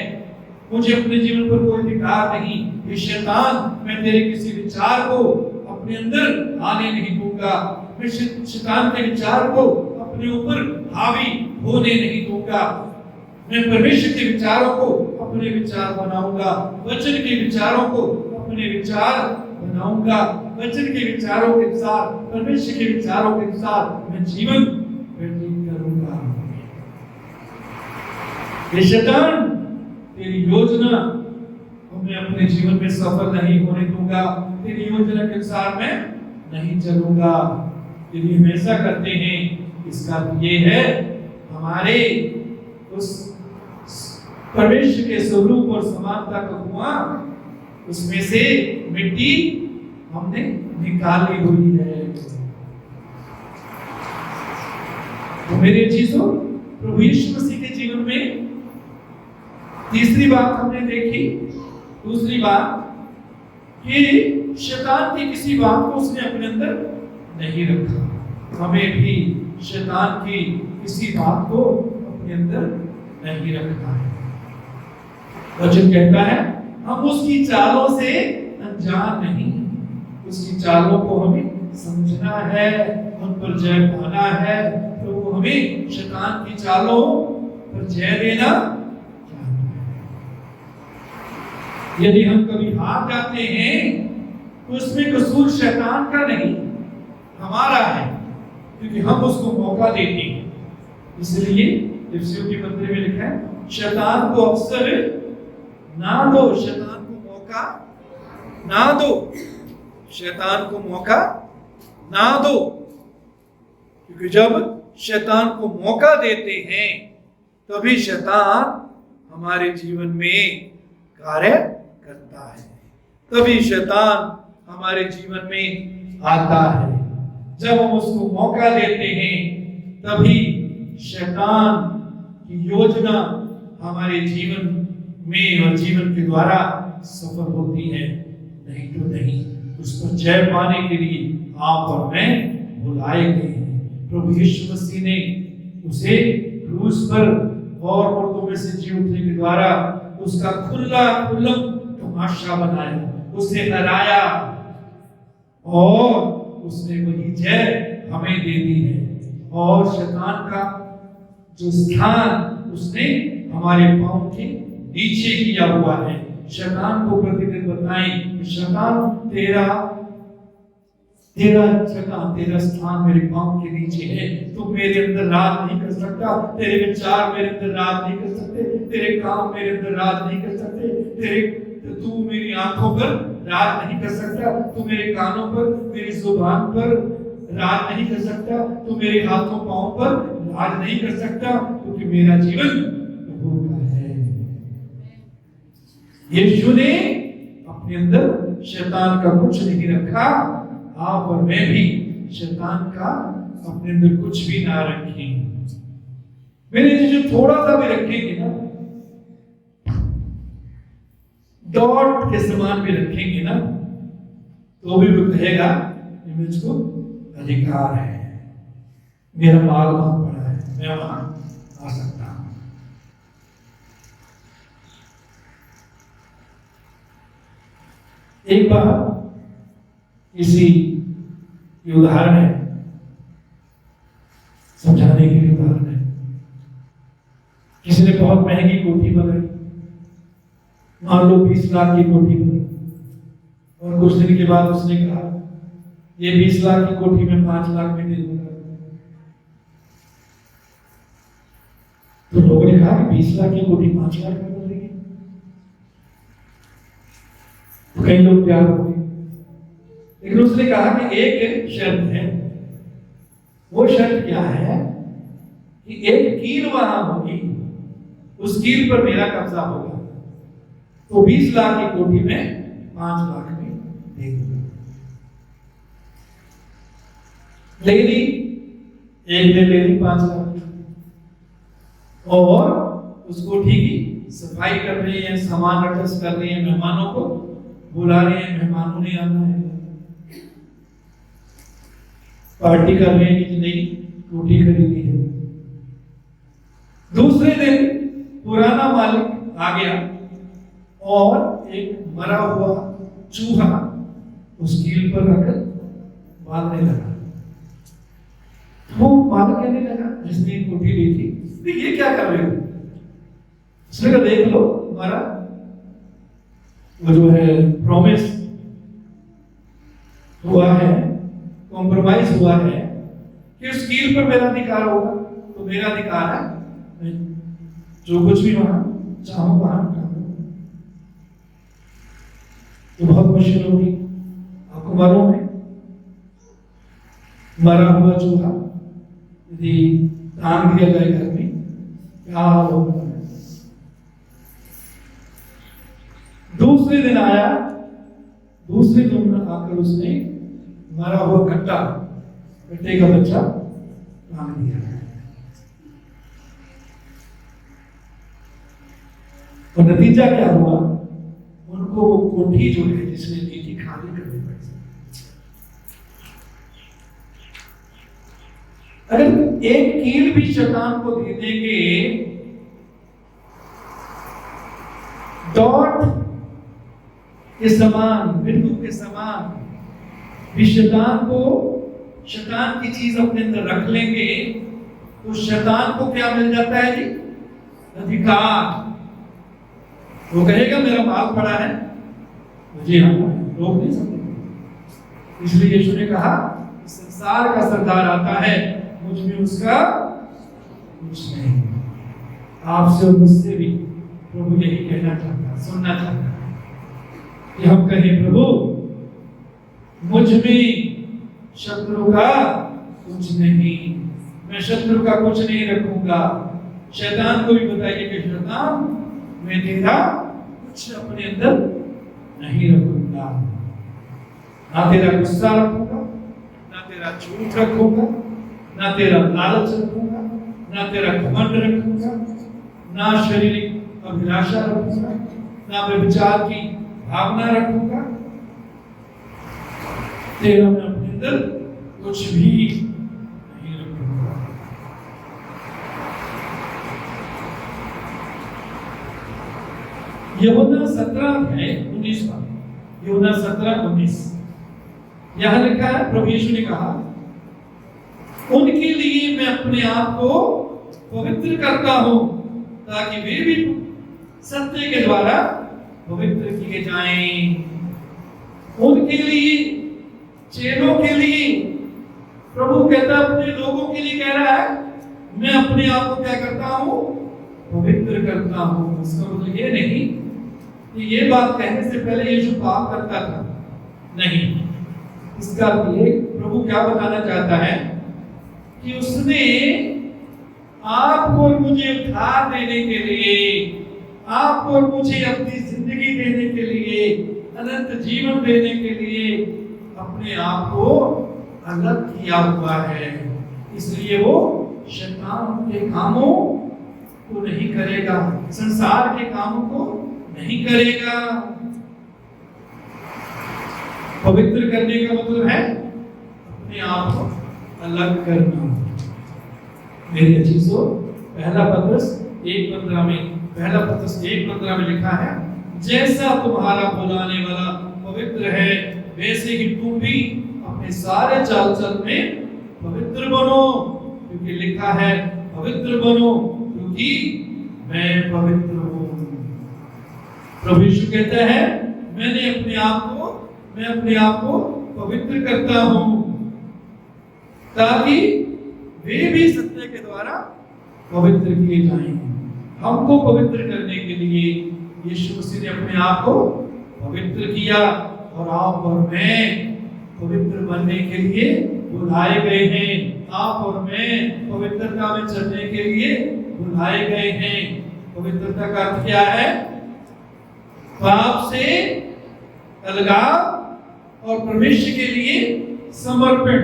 मुझे अपने जीवन पर कोई अधिकार नहीं, ये शैतान, मैं तेरे किसी विचार को अपने अंदर आने नहीं दूंगा, मैं शैतान के विचार को अपने ऊपर हावी होने नहीं दूंगा, मैं परमेश्वर के विचारों को अपने विचार बनाऊंगा, वचन के विचारों को अपने विचार बनाऊंगा, वचन के विचारों के साथ, परमेश्वर के विचारों के साथ मैं जीवन व्यतीत करूंगा। ये शैतान तेरी योजना मैं अपने जीवन में सफल नहीं होने दूंगा, तेरी योजना के अनुसार मैं नहीं चलूंगा। यदि हम ऐसा करते हैं, इसका ये है हमारे उस परमेश्वर के स्वरूप और समानता का कुआं, उसमें से मिट्टी हमने निकाली हुई है। तो मेरे चीजों, प्रभु यीशु मसीह के जीवन में तीसरी बात हमने देखी, दूसरी बात कि शैतान की किसी बात को उसने अपने अंदर नहीं रखा। हमें भी शैतान की किसी बात को अपने अंदर नहीं रखना है। वचन कहता है हम उसकी चालों से अनजान नहीं, उसकी चालों को हमें समझना है, उन पर जय पाना है। तो वो हमें शैतान की चालों पर जय देना। यदि हम कभी हार जाते हैं तो उसमें कसूर शैतान का नहीं, हमारा है, क्योंकि हम उसको मौका देते हैं। इसलिए इफिसियों के पत्र में लिखा है शैतान को अवसर ना दो, शैतान को मौका ना दो, शैतान को मौका ना दो, क्योंकि जब शैतान को मौका देते हैं तभी शैतान हमारे जीवन में कार्य करता है, तभी शैतान हमारे जीवन में आता है। जब हम उसको मौका देते हैं तभी शैतान की योजना हमारे जीवन में और जीवन के द्वारा सफल होती है। नहीं तो नहीं, उस पर जय पाने के लिए आप और मैं बुलाए गए हैं। प्रभु यीशु मसीह ने उसे क्रूस पर और मुर्दों में से जी उठने के द्वारा उसका खुला खुल्लम तमाशा बनाया, उसे हराया और उसने वही जय हमें दे दी है। और शैतान का जो स्थान उसने हमारे पांव के नीचे किया हुआ है। शैतान को प्रतिदिन बताएं, शैतान तेरा स्थान मेरे पांव के नीचे है, तू मेरे अंदर राज नहीं कर सकता, तेरे विचार मेरे अंदर राज नहीं कर सकते, तेरे काम मेरे अंदर राज नहीं कर सकते, तू मेरी आंखों पर राज नहीं कर सकता, तू मेरे कानों पर, मेरी जुबान पर राज नहीं कर सकता, तू मेरे हाथों पांव पर राज नहीं कर सकता, क्योंकि मेरा जीवन प्रभु का है। यीशु ने अपने अंदर शैतान का कुछ नहीं रखा, आप और मैं भी शैतान का अपने अंदर कुछ भी ना रखें। मेरे जो थोड़ा सा भी रखेंगे ना, डॉट के समान भी रखेंगे ना, तो भी वो कहेगा कि मुझको अधिकार है, मेरा माल वहां पड़ा है, मैं वहां आ सकता हूं। एक बार इसी उदाहरण है, समझाने के लिए उदाहरण है। बहुत महंगी कोठी बनाई, मान लो 20 लाख की कोठी बनी, और कुछ दिन के बाद उसने कहा ये 20 लाख की कोठी में 5 लाख में दे दूंगा। तो लोगों ने कहा कि 20 लाख की कोठी 5 लाख में बन रही है, तो कई लोग तैयार हो गए। लेकिन उसने कहा कि एक शर्त है। वो शर्त क्या है कि एक कील वहां होगी, उस कील पर मेरा कब्जा होगा, तो 20 लाख की कोठी में 5 लाख में दे दूंगा। ले ली, एक ने ले ली 5 लाख, और उस कोठी की सफाई कर रही है, सामान एडजस्ट कर रही है, मेहमानों को बुला रहे हैं, मेहमानों ने आना है, पार्टी कर रहे हैं कि नई कोठी खरीदी है। दूसरे दिन पुराना मालिक आ गया और एक मरा हुआ चूहा उस कील पर रखकर बांधने लगा। वो मालिक कहने लगा, जिसने कोठी ली थी, ये क्या कर रहे हो? उसने कहा देख लो, हमारा वो जो है प्रॉमिस हुआ है, कॉम्प्रोमाइज हुआ है कि उस कील पर मेरा अधिकार होगा, तो मेरा अधिकार है मैं जो कुछ भी वहां चाहूं वहां करूं। तो बहुत मुश्किल होगी आपको मालूम है, मरा हुआ चूहा यदि टांग दिया जाए घर में क्या हाल होगा। दूसरे दिन आया, दूसरे दिन आकर उसने मरा हुआ कट्टा, कट्टे का बच्चा टांग दिया। और नतीजा क्या हुआ? उनको वो कोठी जो है जिसने ली थी खाली करनी पड़ी। अगर एक कील भी शैतान को दे देंगे, डॉट के समान, बिंदु के समान भी शैतान को, शैतान की चीज अपने अंदर रख लेंगे, तो शैतान को क्या मिल जाता है जी? अधिकार। वो कहेगा मेरा माल पड़ा है, मुझे आना है, रोक नहीं सकते। इसलिए यीशु ने कहा संसार का सरदार आता है, मुझ में उसका कुछ नहीं। आपसे और मुझसे भी प्रभु यही कहना चाहता, सुनना चाहता है कि हम कहें प्रभु मुझ में शत्रु का कुछ नहीं, मैं शत्रु का कुछ नहीं रखूंगा। शैतान को भी बताइए कि शैतान मैं तेरा कुछ अपने अंदर नहीं रखूंगा, ना तेरा गुस्सा रखूंगा, ना तेरा झूठ रखूंगा, ना तेरा लालच रखूंगा, ना तेरा घमंड रखूंगा, ना शारीरिक अभिलाषा रखूंगा, ना व्यभिचार की भावना रखूंगा। तेरा मैं अपने अंदर कुछ भी नहीं रखूंगा। यूहन्ना 17:19 पर, यूहन्ना 17:19 यहां लिखा है, प्रभु यीशु ने कहा उनके लिए मैं अपने आप को पवित्र करता हूं ताकि वे भी सत्य के द्वारा पवित्र किए जाएं। उनके लिए, चेलों के लिए प्रभु कहता है, अपने लोगों के लिए कह रहा है मैं अपने आप को क्या करता हूं? पवित्र करता हूं। इसका मतलब ये नहीं कि ये बात कहने से पहले यीशु पाप करता था, नहीं। इसका ये प्रभु क्या बताना चाहता है कि उसने आपको और मुझे उद्धार देने के लिए, आपको और मुझे अपनी जिंदगी देने के लिए, अनंत जीवन देने के लिए अपने आप को अलग किया हुआ है। इसलिए वो शैतान के कामों को नहीं करेगा, संसार के कामों को नहीं करेगा। पवित्र करने का मतलब है अपने आप को अलग करना। मेरे अजीजों, पहला पत्रस 1:15 में, पहला पत्रस 1:15 में लिखा है जैसा तुम्हारा बुलाने वाला पवित्र है वैसे ही तुम भी अपने सारे चाल चलन में पवित्र बनो, क्योंकि लिखा है पवित्र बनो क्योंकि मैं पवित्र हूँ। प्रभु यीशु कहता है मैं अपने आप को पवित्र करता हूँ ताकि वे भी सत्य के द्वारा पवित्र किए जाएं। हमको पवित्र करने के लिए यीशु मसीह ने अपने आप को पवित्र किया और आप और मैं पवित्र बनने के लिए बुलाए गए हैं। आप और मैं पवित्रता में चलने के लिए बुलाए गए हैं। पवित्रता का अर्थ क्या है? पाप से अलगाव और परमेश्वर के लिए समर्पण।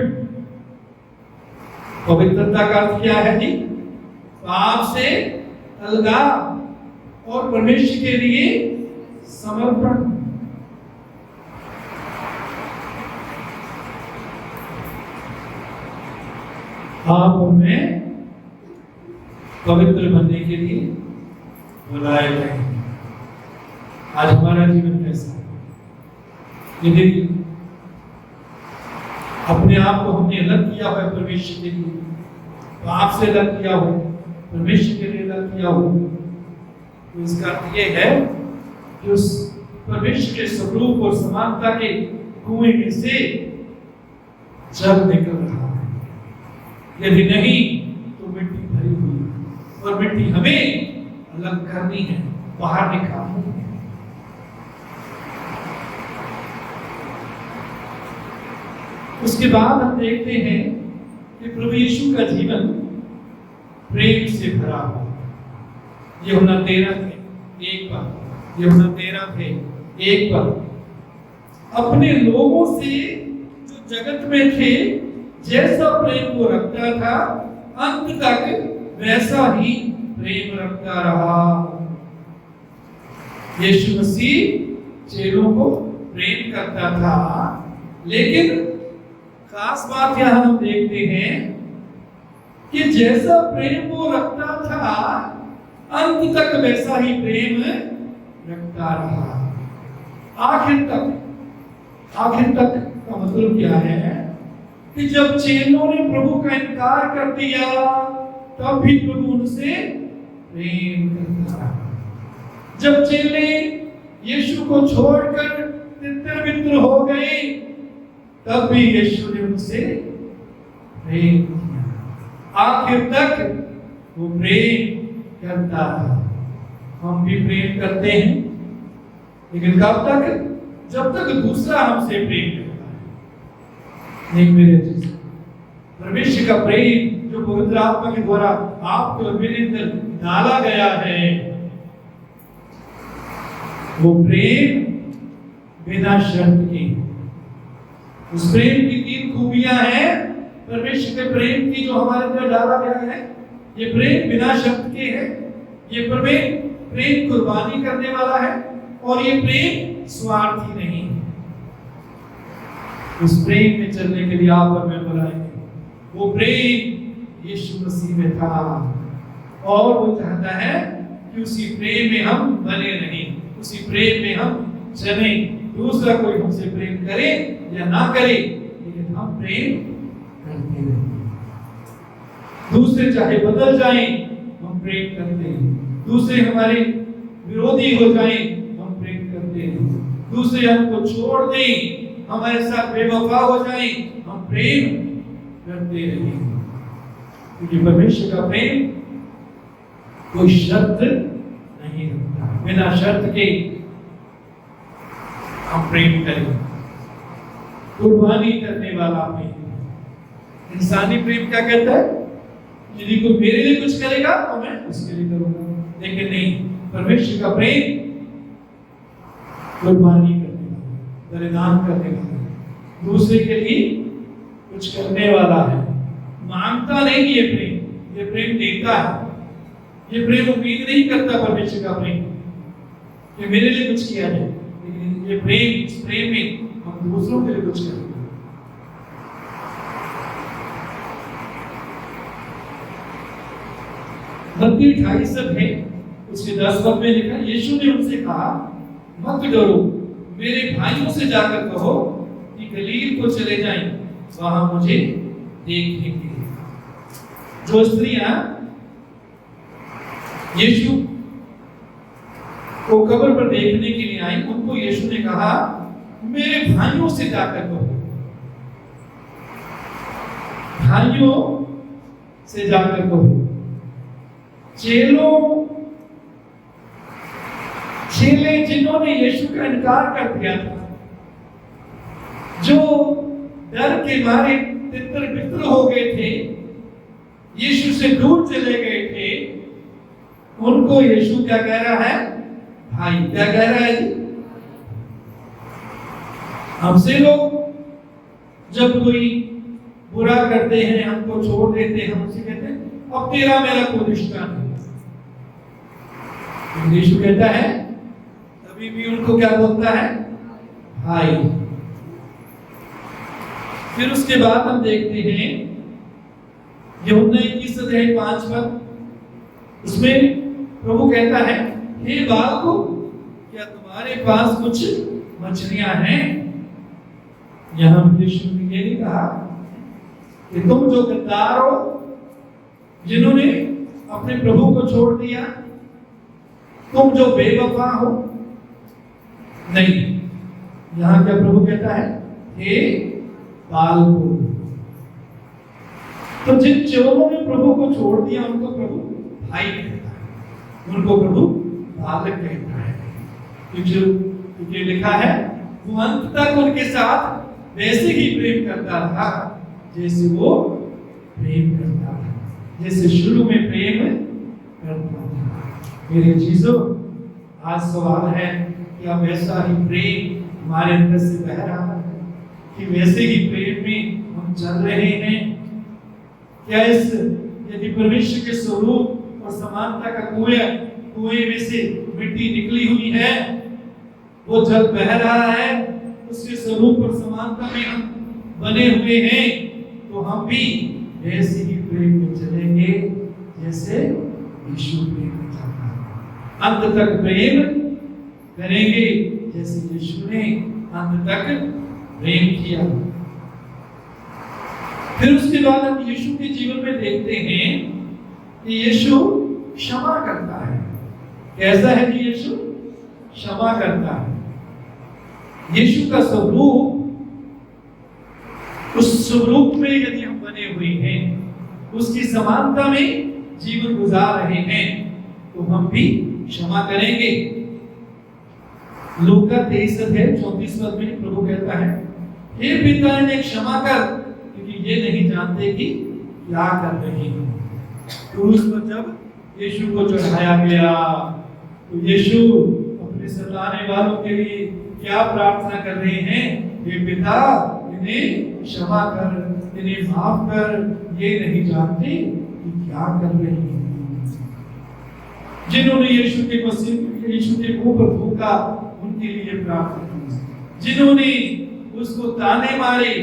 पवित्रता का अर्थ क्या है जी? पाप से अलगाव और परमेश्वर के लिए समर्पण। आप और मैं पवित्र बनने के लिए बुलाए गए हैं। आज हमारा जीवन कैसा है? यदि अपने आप को हमने अलग किया हुआ है परमेश्वर के लिए, पाप से अलग किया हुआ, परमेश्वर के लिए अलग किया हुआ, तो इसका अर्थ यह है कि उस परमेश्वर के स्वरूप और समानता के कुएं में से जल निकल रहा है। यदि नहीं तो मिट्टी भरी हुई है और मिट्टी हमें अलग करनी है, बाहर निकालनी है। उसके बाद हम देखते हैं कि प्रभु यीशु का जीवन प्रेम से भरा हुआ। यूहन्ना 13:1 अपने लोगों से जो जगत में थे जैसा प्रेम वो रखता था, अंत तक वैसा ही प्रेम रखता रहा। यीशु मसीह चेलों को प्रेम करता था, लेकिन खास बात यहां हम देखते हैं कि जैसा प्रेम वो रखता था, अंत तक वैसा ही प्रेम रखता रहा। आखिर तक का मतलब क्या है कि जब चेलों ने प्रभु का इनकार कर दिया, तब भी प्रभु उनसे प्रेम करता रहा। जब चेले यीशु को छोड़कर तितर-बितर हो गए, तब भी यीशु ने उनसे प्रेम किया। आखिर तक वो प्रेम करता रहा। हम भी प्रेम करते हैं, लेकिन कब तक? जब तक दूसरा हमसे प्रेम करता है। एक मेरे परमेश्वर का प्रेम जो पवित्र आत्मा के द्वारा आपके और मेरे अंदर डाला गया है, वो प्रेम बिना शर्त के। उस प्रेम की 3 खूबियां हैं परमेश्वर के प्रेम की जो हमारे अंदर डाला गया है। ये प्रेम बिना शर्त के है, ये प्रेम कुर्बानी करने वाला है, और ये प्रेम स्वार्थी नहीं है। उस प्रेम में चलने के लिए आप और मैं बुलाए। वो प्रेम यीशु मसीह में था, और वो चाहता है कि उसी प्रेम में हम बने रहें, उसी प्रेम में हम चलें। दूसरा कोई हमसे प्रेम करे या ना करे, लेकिन हम प्रेम करते रहें। दूसरे चाहे बदल जाएं, हम प्रेम करते हैं। दूसरे हमारे विरोधी हो जाएं, हम प्रेम करते हैं। दूसरे हमको छोड़ दें, हमारे साथ बेवफा हो जाएं, हम प्रेम करते रहें। क्योंकि परमेश्वर का प्रेम कोई शर्त नहीं रखता। बिना शर्त के हम प्रेम करें। कुर्बानी करने वाला प्रेम। इंसानी प्रेम क्या कहता है? यदि कोई मेरे लिए कुछ करेगा तो मैं उसके लिए करूंगा, लेकिन नहीं, परमेश्वर का प्रेम कुर्बानी करने वाला, बलिदान करने वाला, दूसरे के लिए कुछ करने वाला है। मांगता नहीं ये प्रेम देता है। ये प्रेम उम्मीद नहीं करता परमेश्वर का प्रेम कि मेरे लिए कुछ किया जाए, लेकिन ये प्रेम, इस प्रेम में हम दूसरों के लिए कुछ करेंगे। मत्ती 28 है, उसके 10 पद में लिखा, यीशु ने उनसे कहा, मत डरो, मेरे भाइयों से जाकर कहो कि गलील को चले जाएं, वहां मुझे देखने के लिए। जो स्त्रियां यीशु वो कब्र पर देखने के लिए आई। उनको यीशु ने कहा, मेरे भाइयों से जाकर कहो, भाइयों से जाकर कहो। चेले जिन्होंने यीशु का इनकार कर दिया था, जो डर के मारे तितर बितर हो गए थे, यीशु से दूर चले गए थे, उनको यीशु क्या कह रहा है? भाई। क्या कह रहा है जी? हमसे लोग जब कोई बुरा करते हैं, हमको छोड़ देते हैं, हमसे कहते हैं अब तेरा मेरा कोई रिश्ता नहीं। यीशु कहता है तभी भी उनको क्या बोलता है? भाई। फिर उसके बाद हम देखते हैं यूहन्ना 21:5, उसमें प्रभु कहता है, हे बालकों, क्या तुम्हारे पास कुछ मछलियां हैं? यहां यीशु ने ये नहीं कहा कि तुम जो गद्दार हो, जिन्होंने अपने प्रभु को छोड़ दिया, तुम जो बेवफा हो। नहीं, यहां क्या प्रभु कहता है? हे बालकों। तो जिन चोरों ने प्रभु को छोड़ दिया, उनको प्रभु भाई कहता है, उनको प्रभु बालक कहता है। क्योंकि लिखा है, वो अंत तक उनके साथ वैसे ही प्रेम करता रहा जैसे वो प्रेम करता था, जैसे शुरू में प्रेम करता था। मेरे चीजों, आज सवाल है कि अब वैसा ही प्रेम हमारे अंदर से बह रहा है कि वैसे ही प्रेम में हम चल रहे हैं? क्या इस यदि परमेश्वर के स्वरूप और समानता का कुएं में से मिट्टी निकली हुई है, वो जल बह रहा है, उसके स्वरूप और समानता में हम बने हुए हैं, तो हम भी ऐसे ही प्रेम में चलेंगे जैसे यीशु प्रेम में चलता है। अंत तक प्रेम करेंगे जैसे यीशु ने अंत तक प्रेम किया। फिर उसके बाद हम यीशु के जीवन में देखते हैं कि यीशु क्षमा करता है। कैसा है कि यीशु क्षमा करता है? यीशु का स्वरूप, उस स्वरूप में यदि हम बने हुए हैं, उसकी समानता में जीवन गुजार रहे हैं, तो हम भी क्षमा करेंगे। लूका 23:34 में प्रभु कहता है, हे पिता, इन्हें क्षमा कर, क्योंकि ये नहीं जानते कि क्या कर रहे हैं। क्रूस पर जब यीशु को चढ़ाया गया, तो यीशु अपने सताने वालों के लिए क्या प्रार्थना कर रहे हैं? हे पिता, इन्हें क्षमा कर, इन्हें माफ कर, ये नहीं जानते कि क्या कर रहे हैं। जिन्होंने यीशु के मुंह पर थूका, उनके लिए प्रार्थना की। जिन्होंने उसको ताने मारे,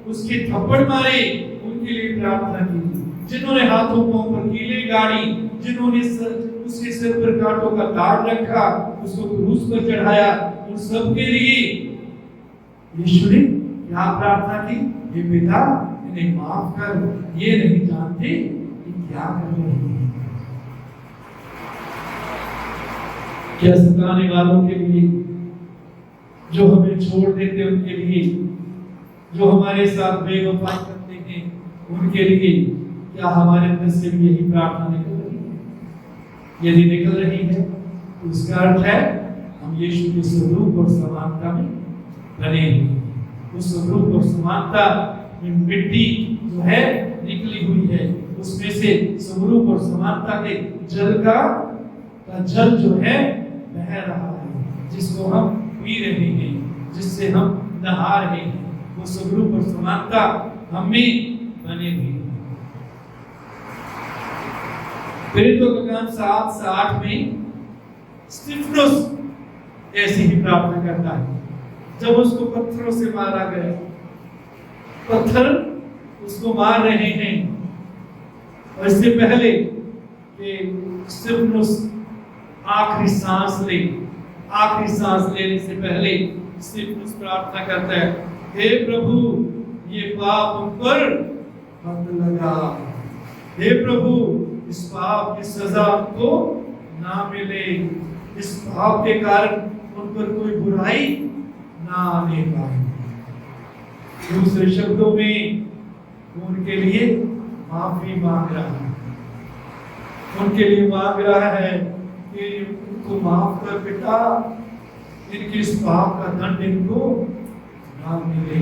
उसके थप्पड़ मारे, उनके लिए प्रार्थना की। जिन्होंने हाथों पांव पर कीलें गाड़ी, जिन्होंने उसके सिर पर कांटों का ताज रखा, उसको क्रूस पर चढ़ाया, उन सब के लिए यीशु ने क्या प्रार्थना की? हे पिता, इन्हें माफ कर, ये नहीं जानते कि क्या कर रहे हैं। क्या सताने वालों के लिए, जो हमें छोड़ देते उनके लिए, जो हमारे साथ बेवफाई करते हैं उनके लिए, क्या हमारे अंदर से भी यही प्रार्थना निकल रही है? यदि निकल रही है तो इसका अर्थ है हम यीशु के स्वरूप और समानता में बने हैं। उस स्वरूप और समानता में मिट्टी जो है निकली हुई है, उसमें से स्वरूप और समानता के जल का जल जो है बह रहा है, जिसको हम पी रहे हैं, जिससे हम नहा रहे हैं। वो स्वरूप और समानता हमें बने हुए। प्रेरितों का काम 7:8 में स्तिफनुस ऐसी ही प्रार्थना करता है। जब उसको पत्थरों से मारा गया, पत्थर उसको मार रहे हैं, और इससे पहले कि स्तिफनुस आखिरी सांस लेने से पहले स्तिफनुस प्रार्थना करता है, हे प्रभु, ये पाप उन पर मत लगा। हे प्रभु, इस पाप की सजा को ना मिले। इस भाव के कारण उन पर कोई बुराई ना आने पाए। दूसरे शब्दों में वो उनके लिए माफी मांग रहा है, उनके लिए मांग रहा है कि उनको माफ कर बेटा, इनके इस पाप का दंड इनको ना मिले।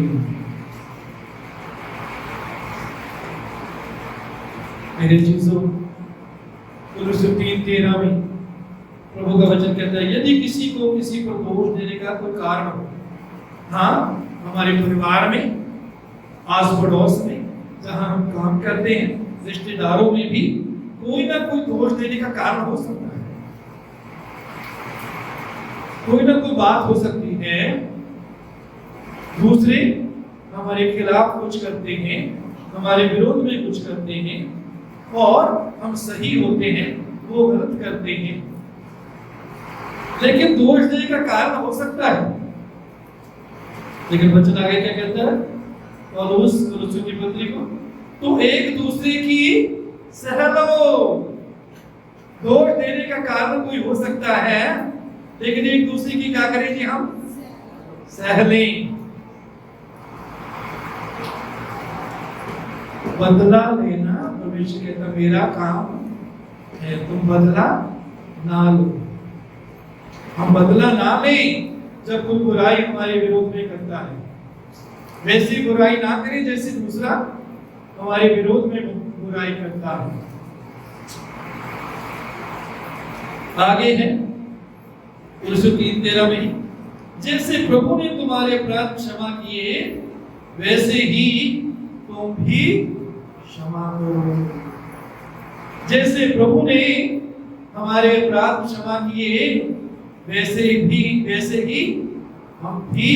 मेरे चीजों, कुलुस 3:13 में प्रभु का वचन कहता है, यदि किसी को किसी पर दोष देने का कोई कारण हो, हाँ हमारे परिवार में, आस पड़ोस में, जहां हम काम करते हैं, रिश्तेदारों में भी कोई ना कोई दोष देने का कारण हो सकता है, कोई ना कोई बात हो सकती है, दूसरे हमारे खिलाफ कुछ करते हैं, हमारे विरोध में कुछ करते हैं और हम सही होते हैं, वो गलत करते हैं, लेकिन दोष देने का कारण हो सकता है। लेकिन वचन आगे क्या कहता है पौलुस कुलुस्सियों की पत्री को, तो एक दूसरे की सह लो। दोष देने का कारण कोई हो सकता है, लेकिन एक दूसरे की क्या करें जी, हम सह लें। बदला लेना, परमेश्वर कहता मेरा काम है, तुम बदला ना लो। हम बदला ना लें जब कोई बुराई हमारे विरोध में करता है, वैसी बुराई ना करें जैसे दूसरा हमारे विरोध में बुराई करता है। आगे है 3:13 में, जैसे प्रभु ने तुम्हारे अपराध क्षमा किए वैसे ही तुम भी क्षमा करो। जैसे प्रभु ने हमारे अपराध क्षमा किए वैसे ही हम भी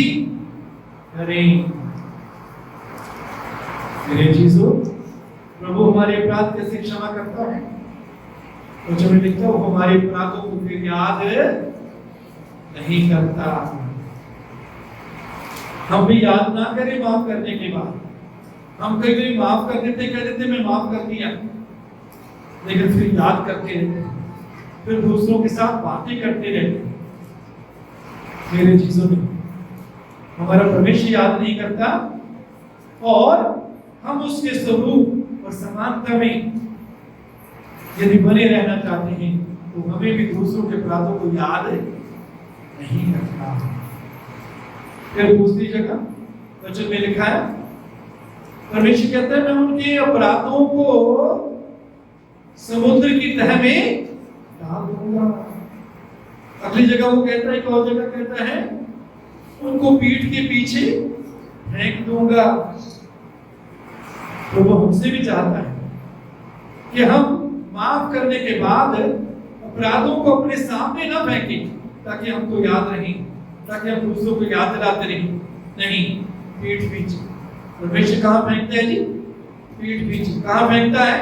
करें। मेरे चीजों, प्रभु हमारे अपराध कैसे क्षमा करता है? तो जब मैं लिखता हूं हमारे अपराधों को फिर याद नहीं करता। हम भी याद ना करें माफ करने के बाद, हम कई बार माफ कर देते, कह देते मैं माफ कर दिया, लेकिन फिर याद करते रहते, फिर दूसरों के साथ बातें करते रहते। मेरे चीजों में हमारा परमेश्वर याद नहीं करता, और हम उसके स्वरूप और समानता में यदि बने रहना चाहते हैं तो हमें भी दूसरों के अपराधों को याद नहीं करता। फिर दूसरी जगह वचन में लिखा है, परमेश्वर कहता है मैं उनके अपराधों को समुद्र की तह में डाल दूंगा। अगली जगह वो कहता है, एक और जगह कहता है उनको पीठ के पीछे फेंक दूंगा। तो वो हमसे भी चाहता है कि हम माफ करने के बाद अपराधों को अपने सामने ना फेंकें, ताकि हमको याद रहे, ताकि हम दूसरों को याद दिलाते रहें। नहीं, पीठ पीछे। परमेश्वर कहाँ फेंकता है जी? पीठ पीछे। कहाँ फेंकता है?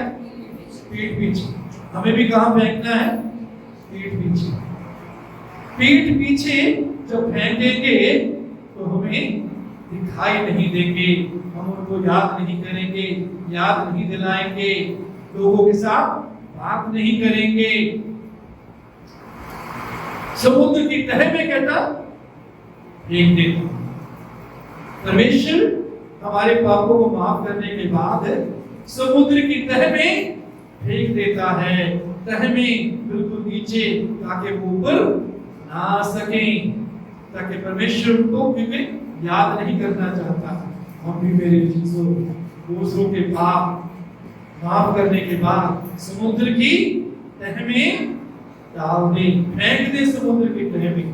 पीठ पीछे। हमें भी कहाँ फेंकना है? पीठ पीछे। पीठ पीछे जब फेंकेंगे तो हमें दिखाई नहीं देंगे, हम उनको याद नहीं करेंगे, याद नहीं दिलाएंगे, लोगों के साथ बात नहीं करेंगे। समुद्र की तह में कहता फेंक देता। परमेश्वर हमारे पापों को माफ करने के बाद समुद्र की तह में फेंक देता है, तह में बिल्कुल नीचे, ताकि वो ऊपर ना आ सके, ताकि परमेश्वर को भी याद नहीं करना चाहता। हम भी मेरे चीजों दूसरों के पाप माफ करने के बाद समुद्र की तह में डाल दे, फेंक दे समुद्र की तह में।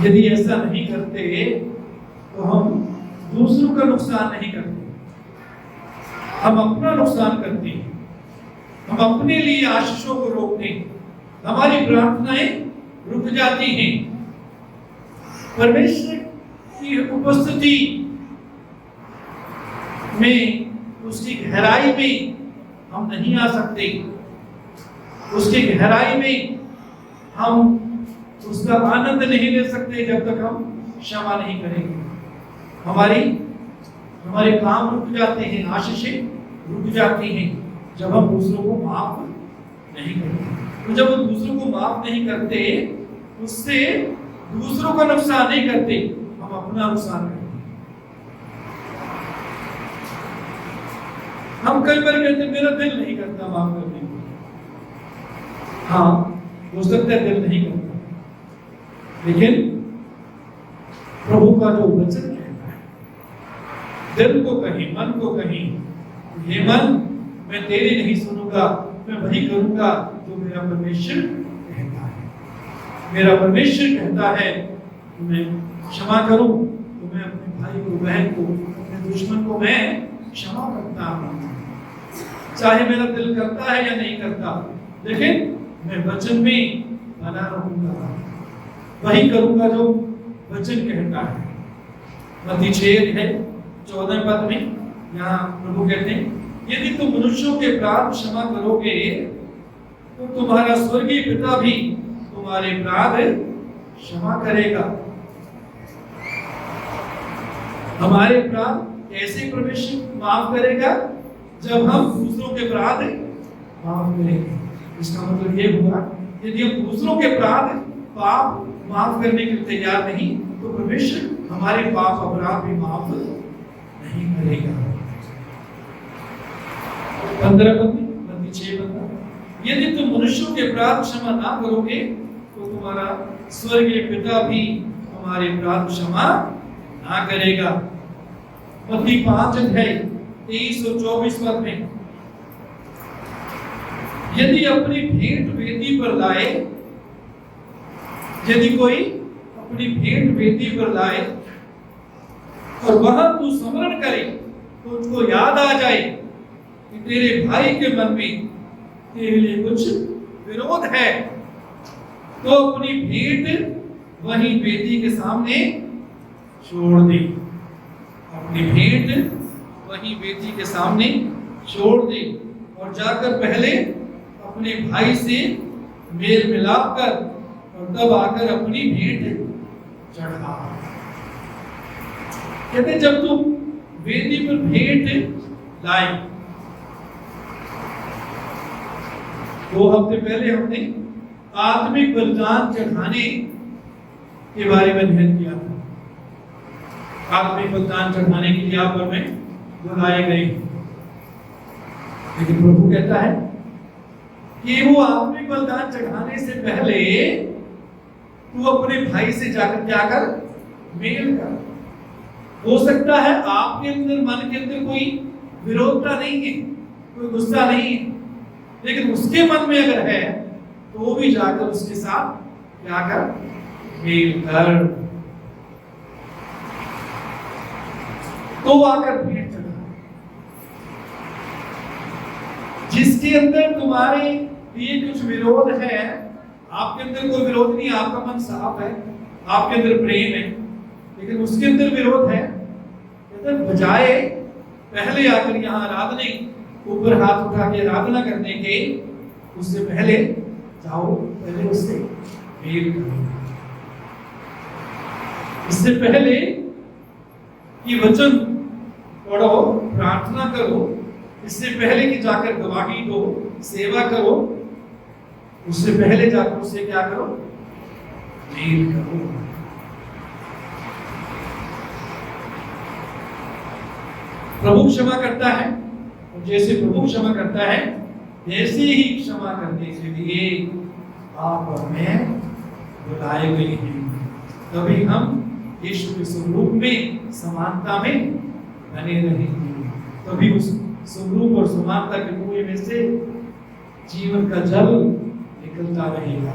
यदि ऐसा नहीं करते तो हम दूसरों का नुकसान नहीं करते, हम अपना नुकसान करते हैं, हम अपने लिए आशीषों को रोकते हैं, हमारी प्रार्थनाएं रुक जाती हैं। परमेश्वर की उपस्थिति में, उसकी गहराई में हम नहीं आ सकते, उसकी गहराई में हम उसका आनंद नहीं ले सकते जब तक हम क्षमा नहीं करेंगे। हमारे काम रुक जाते हैं, आशीषें रुक जाती हैं जब हम दूसरों को माफ नहीं करते। तो जब वो दूसरों को माफ नहीं करते, उससे दूसरों का नुकसान नहीं करते, हम अपना नुकसान करते। हम कई बार कहते मेरा दिल नहीं करता माफ करने को। हाँ, हो सकता है दिल नहीं करता, लेकिन प्रभु का जो वचन कहता है, दिल को कहीं, मन को कहीं, ये मन मैं तेरी नहीं सुनूंगा, मैं वही करूंगा जो मेरा परमेश्वर कहता है। मेरा परमेश्वर कहता है कि मैं क्षमा करूं, तो मैं अपने भाई को, बहन को, अपने दुश्मन को मैं क्षमा करता हूं, चाहे मेरा दिल करता है या नहीं करता, लेकिन मैं वचन में बना रहूंगा, वही करूंगा जो वचन कहता है। मत्ती 6:14 पद में यहाँ प्रभु कहते हैं, यदि तुम मनुष्यों के अपराध क्षमा करोगे तो तुम्हारा स्वर्गीय पिता भी तुम्हारे अपराध क्षमा करेगा। हमारे अपराध कैसे परमेश्वर माफ करेगा? जब हम दूसरों के अपराध माफ करेंगे। इसका मतलब ये हुआ, यदि हम दूसरों के अपराध, पाप माफ करने के लिए तैयार नहीं, तो परमेश्वर हमारे पाप अपराध भी माफ नहीं करेगा। 15 पद में, मत्ती 6:15, यदि तुम मनुष्यों के अपराध क्षमा ना करोगे तो तुम्हारा स्वर्गीय पिता भी तुम्हारे अपराध क्षमा ना करेगा। मत्ती 5:23 और 24 पद में, यदि अपनी भेंट वेदी पर लाए, यदि कोई अपनी भेंट वेदी पर लाए और वहां तू स्मरण करे तो उसको याद आ जाए कि तेरे भाई के मन में तेरे लिए कुछ विरोध है, तो अपनी भेंट वहीं वेदी के सामने छोड़ दे। अपनी भेंट वहीं वेदी के सामने छोड़ दे और जाकर पहले अपने भाई से मेल मिलाप कर और तब आकर अपनी भेंट चढ़ा। कहते जब तुम वेदी पर भेंट लाए, 2 हफ्ते पहले हमने आत्मिक बलिदान चढ़ाने के बारे में ध्यान किया था। आत्मिक बलिदान चढ़ाने के लिए आप और मैं बुलाए गए, लेकिन प्रभु कहता है कि वो आत्मिक बलिदान चढ़ाने से पहले तू अपने भाई से जाकर क्या कर, मेल कर। हो सकता है आपके अंदर, मन के अंदर कोई विरोधता नहीं है, कोई गुस्सा नहीं है, लेकिन उसके मन में अगर है तो वो भी जाकर उसके साथ क्या कर, मेल कर। तो आकर भेंट चढ़ा। जिसके अंदर तुम्हारे लिए कुछ विरोध है, आपके अंदर कोई विरोध नहीं, आपका मन साफ है, आपके अंदर प्रेम है, लेकिन उसके अंदर विरोध है, बजाय पहले आकर यहाँ आराधने ऊपर हाथ उठा के आराधना करने के, उससे पहले जाओ, पहले उससे मेल करो। इससे पहले कि वचन पढ़ो, प्रार्थना करो, इससे पहले कि जाकर गवाही दो, सेवा करो, उससे पहले जाकर उससे क्या करो, मेल करो। प्रभु क्षमा करता है, और जैसे प्रभु क्षमा करता है वैसे ही क्षमा करने के लिए आप और मैं बुलाए गए हैं। तभी हम यीशु के स्वरूप में, समानता में बने रहेंगे। तभी उस स्वरूप और समानता के कुएं में से जीवन का जल निकलता रहेगा।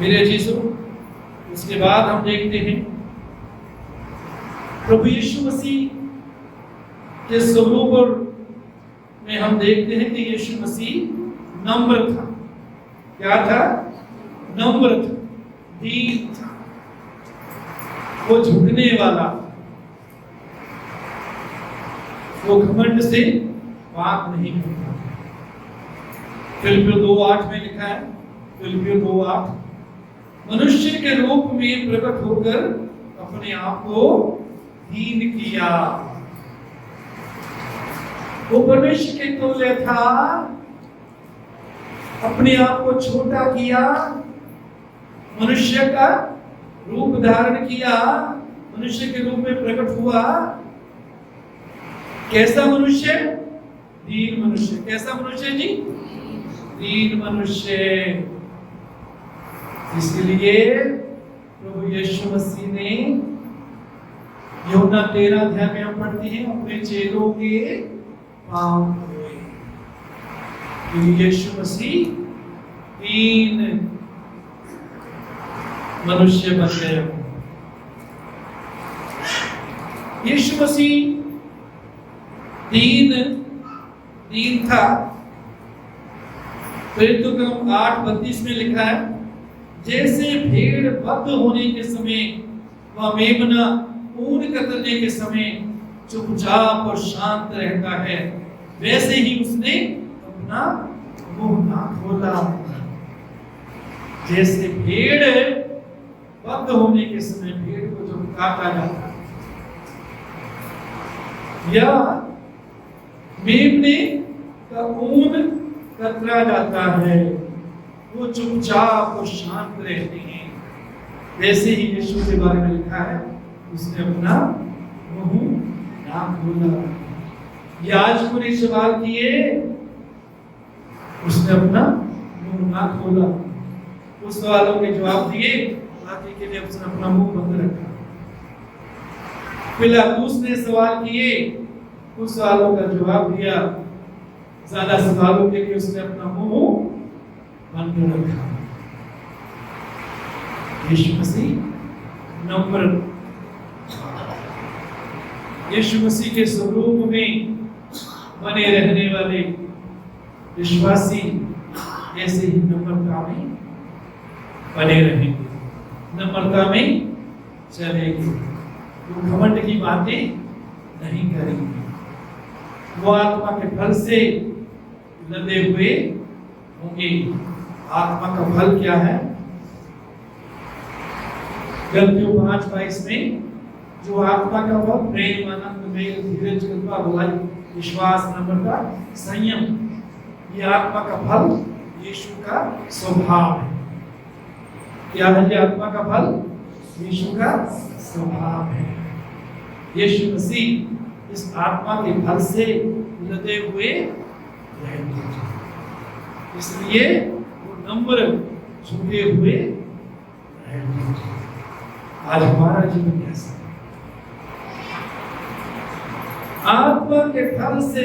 मेरे अजीजों, उसके बाद हम देखते हैं प्रभु यीशु मसीह के स्वरूप में हम देखते हैं कि यीशु मसीह नम्र था। क्या था? नम्र था, दीन था, वो झुकने वाला, वो घमंड से बात नहीं करता। फिलिपियों 2:8 में लिखा है, फिलिपियों 2:8, मनुष्य के रूप में प्रकट होकर अपने आप को हीन किया। वो परमेश्वर के तुल्य था, अपने आप को छोटा किया, मनुष्य का रूप धारण किया, मनुष्य के रूप में प्रकट हुआ। कैसा मनुष्य? दीन मनुष्य। कैसा मनुष्य जी? दीन मनुष्य। इसलिए प्रभु यीशु मसीह ने, यूहन्ना 13 अध्याय में हम पढ़ते हैं, अपने चेलों के पांव धोए। क्योंकि यीशु मसीह दीन मनुष्य बन गए। यीशु मसीह दीन था। प्रेरितों 8:32 में लिखा है, जैसे भेड़ बद्ध होने के समय व मेमना ऊन कतरने के समय चुपचाप और शांत रहता है, वैसे ही उसने अपना मुंह ना खोला। जैसे भेड़ बद्ध होने के समय भेड़ को जब काटा जाता है या मेमने का ऊन कतरा जाता है, वो चुपचाप और शांत रहते हैं, वैसे ही यीशु के बारे में लिखा है, उसने अपना मुंह ना खोला। याजकों ने सवाल किए, उसने अपना मुंह ना खोला। उस सवालों के जवाब दिए, बाकी के लिए उसने अपना मुंह बंद रखा। पिलातुस ने सवाल किए, उस सवालों का जवाब दिया। ज्यादा सवालों के लिए उसने अपना मुंह बंद रखा। यीशु मसीह नंबर, यीशु मसीह के स्वरूप में बने रहने वाले विश्वासी ऐसे ही नम्रता में बने रहेंगे, नम्रता में चलेंगे, वो घमंड की बातें नहीं करेंगे, वो आत्मा के फल से लदे हुए होंगे। आत्मा का फल क्या है? गलतियों 5:22 में जो आत्मा का फल प्रेम, आनंद, मेल, धीरज, कृपा, भलाई, विश्वास, नम्रता, संयम, ये आत्मा का फल यीशु का स्वभाव है। क्या है ये आत्मा का फल? यीशु का स्वभाव है। यीशु मसीह इस आत्मा के फल से लदे हुए रहते थे, इसलिए वो नम्र झुके हुए रहते थे। आज हमारा जीवन कैसा? आत्मा के फल से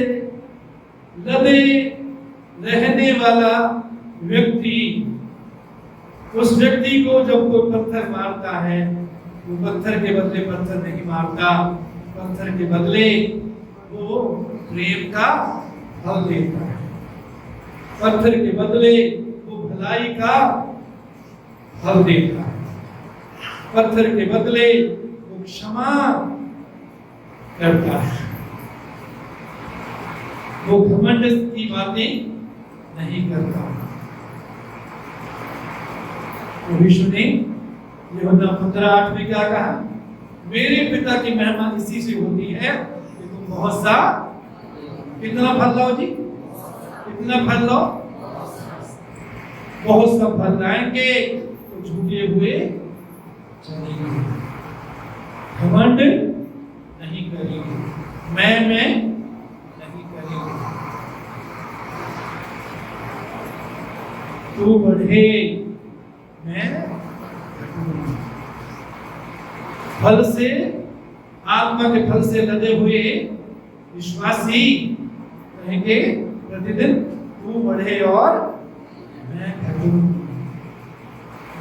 लदे रहने वाला व्यक्ति, उस व्यक्ति को जब कोई पत्थर मारता है, वो पत्थर के बदले पत्थर नहीं मारता, पत्थर के बदले वो प्रेम का फल देता है, पत्थर के बदले वो भलाई का फल देता है, पत्थर के बदले वो क्षमा करता है, वो घमंड की बातें नहीं करता। यीशु ने यूहन्ना 15:8 में क्या कहा? मेरे पिता की महिमा इसी से होती है कि तुम बहुत सा, कितना फल लाओ जी, कितना फल लाओ, बहुत सा फल लाएंगे तो झुके हुए चलेंगे, घमंड नहीं करेंगे, मैं नहीं करेंगे। तू बढ़े मैं घटूं। फल से, आत्मा के फल से लदे हुए विश्वासी कहेंगे प्रतिदिन, तू बढ़े और मैं घटूं।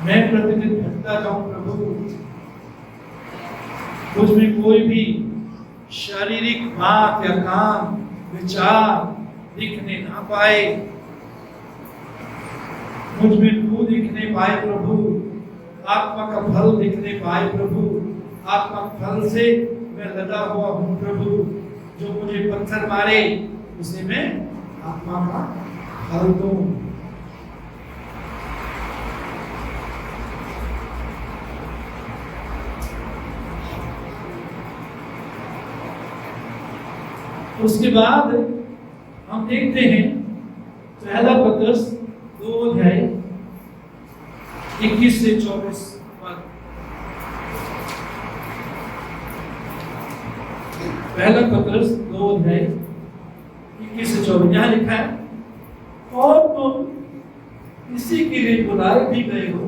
मैं प्रतिदिन घटता जाऊं प्रभु, मुझ में कोई भी शारीरिक बात या काम, विचार दिखने ना पाए, मुझ में तू दिखने पाए प्रभु, आत्मा का फल दिखने पाए प्रभु, आत्मा फल से मैं लदा हुआ हूँ प्रभु, जो मुझे पत्थर मारे उसे मैं आत्मा का फल दूं। उसके बाद हम देखते हैं पहला पत्रस 2 अध्याय 21 से 24 पद। पहला पत्रस 2 अध्याय 21 से 24 यहाँ लिखा है, और तुम इसी के लिए बुलाए भी गए हो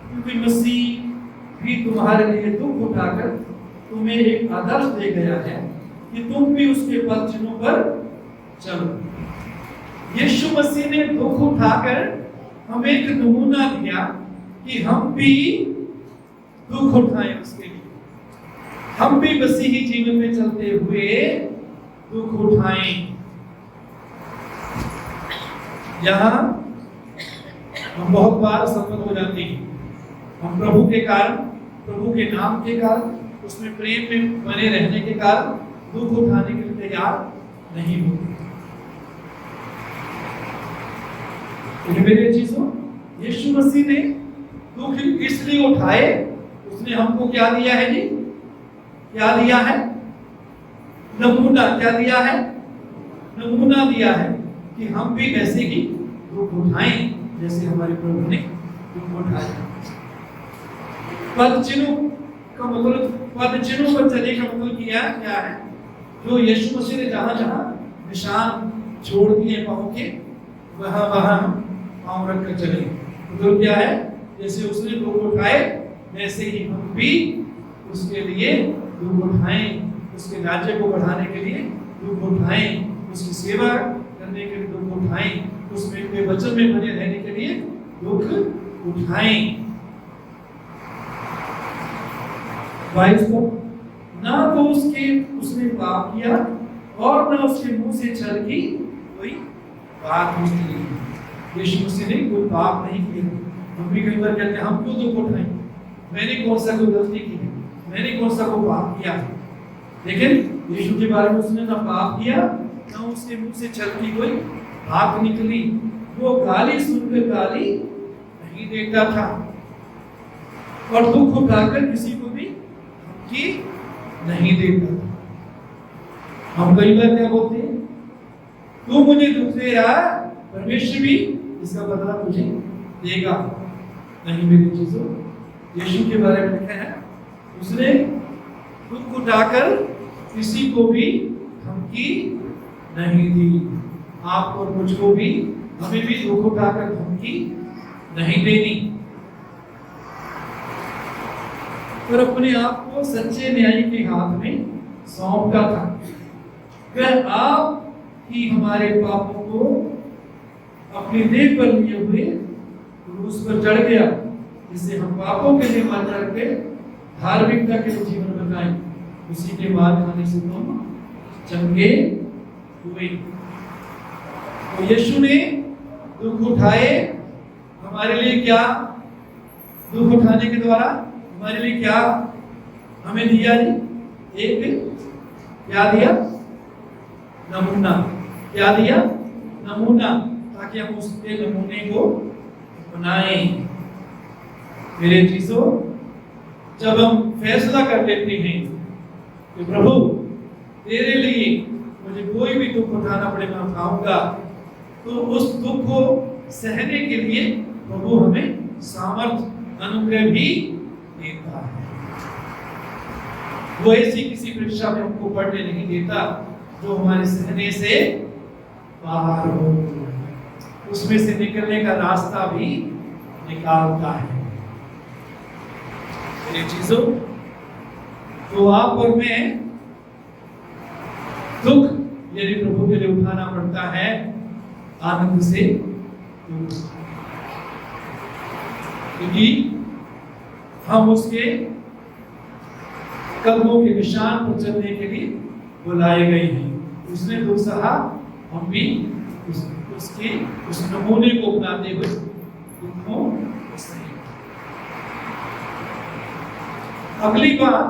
क्योंकि मसीह भी तुम्हारे लिए दुख उठाकर तुम्हें एक आदर्श दे गया है कि तुम भी उसके पद चिन्हों पर चलो। यीशु मसीह ने दुख उठाकर हमें एक नमूना दिया कि हम भी दुख उठाएं उसके लिए, हम भी मसीही जीवन में चलते हुए दुख उठाएं। यहाँ हम बहुत बार सफल हो जाते हैं, हम प्रभु के कारण, प्रभु के नाम के कारण, उसमें प्रेम में बने रहने के कारण दुख उठाने के लिए तैयार नहीं होते। मेरे चीजों, यीशु मसीह ने दुख इसलिए उठाए, उसने हमको क्या दिया है जी? क्या दिया है? नमूना। क्या दिया है? नमूना दिया है कि हम भी वैसे ही दुख उठाएं जैसे हमारे प्रभु ने दुख उठाया। पद चिन्हों का मतलब, पद चिन्हों पर चलने का मतलब क्या है? जो यीशु मसीह ने जहां जहां निशान छोड़ दिए पांव के, वहां वहां पांव रख कर चले। मतलब क्या है? जैसे उसने दुख उठाए वैसे ही हम भी उसके लिए दुख उठाएं, उसके राज्य को बढ़ाने के लिए दुख उठाएं, उसकी सेवा करने के लिए दुख उठाएं, उसमें के वचन में बने रहने के लिए दुख उठाएं। ना तो उसने पाप किया और ना उसके मुंह से छल की कोई बात निकली। यीशु मसीह ने कोई पाप नहीं किया। हम भी कई बार कहते हैं हम क्यों दुख उठाएं, मैंने कौन सा कोई गलती की है, मैंने कौन सा कोई पाप किया है। लेकिन यीशु के बारे में उसने ना पाप किया, ना उसके मुंह से छल की कोई बात निकली। वो गाली सुनकर गाली नहीं देता था और दुख उठाकर किसी को भी धमकी नहीं देता था। हम कई बार क्या बोलते हैं, तू मुझे दुख दे रहा, परमेश्वर भी इसका बदला तुझे देगा। नहीं मेरी चीजों, यीशु के बारे में लिखा है, उसने दुख उठाकर किसी को भी धमकी नहीं दी। आपको और मुझको भी, हमें भी दुख उठाकर धमकी नहीं देनी, पर अपने आप को सच्चे न्यायी के हाथ में सौंपा था। वह आप ही हमारे पापों को अपनी देह पर लिए हुए क्रूस पर चढ़ गया, जिससे हम पापों के लिए मर करके धार्मिकता के लिए जीवन बनाए। उसी के मार खाने से तुम चंगे हुए। तो यीशु ने दुख उठाए हमारे लिए। क्या दुख उठाने के द्वारा हमारे लिए क्या हमें दिया जी? एक क्या दिया? नमूना। क्या दिया? नमूना, ताकि हम उसके नमूने को अपनाएं। मेरे चीजों, जब हम फैसला कर लेते हैं कि प्रभु तेरे लिए मुझे कोई भी दुख उठाना पड़े मैं उठाऊंगा, तो उस दुख को सहने के लिए प्रभु हमें सामर्थ अनुग्रह भी देता है। वो ऐसी किसी परीक्षा में हमको पढ़ने नहीं देता जो हमारे सहने से बाहर हो, उसमें से निकलने का रास्ता भी निकालता है। मेरी चीजों, तो आप और मैं दुख यदि प्रभु के लिए उठाना पड़ता है, आनंद से, क्योंकि हम उसके कदमों के निशान पर चलने के लिए बुलाए गए हैं। उसने दुख सहा, हम भी उसके उस नमूने को अपनाते हुए दुखों को सहे। अगली बात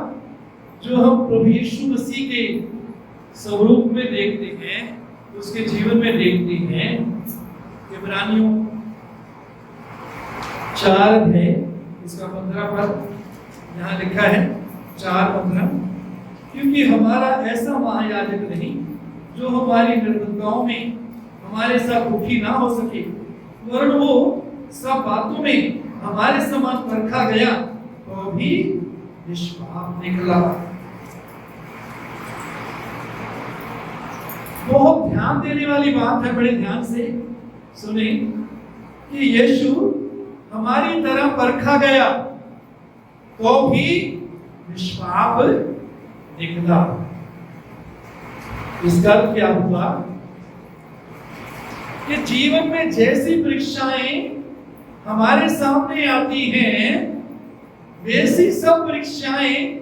जो हम प्रभु यीशु मसीह के स्वरूप में देखते हैं, उसके जीवन में देखते हैं, इब्रानियों 4 है, इसका 15 पद यहाँ लिखा है, 4:15, क्योंकि हमारा ऐसा महायाजक नहीं जो हमारी निर्बलताओं में हमारे साथ दुखी ना हो सके, वरन वो सब बातों में हमारे समान परखा गया तो भी निष्पाप निकला। बहुत ध्यान देने वाली बात है, बड़े ध्यान से सुने कि यीशु हमारी तरह परखा गया तो भी निष्पाप निकला। इसका अर्थ क्या हुआ कि जीवन में जैसी परीक्षाएं हमारे सामने आती हैं, वैसी सब परीक्षाएं,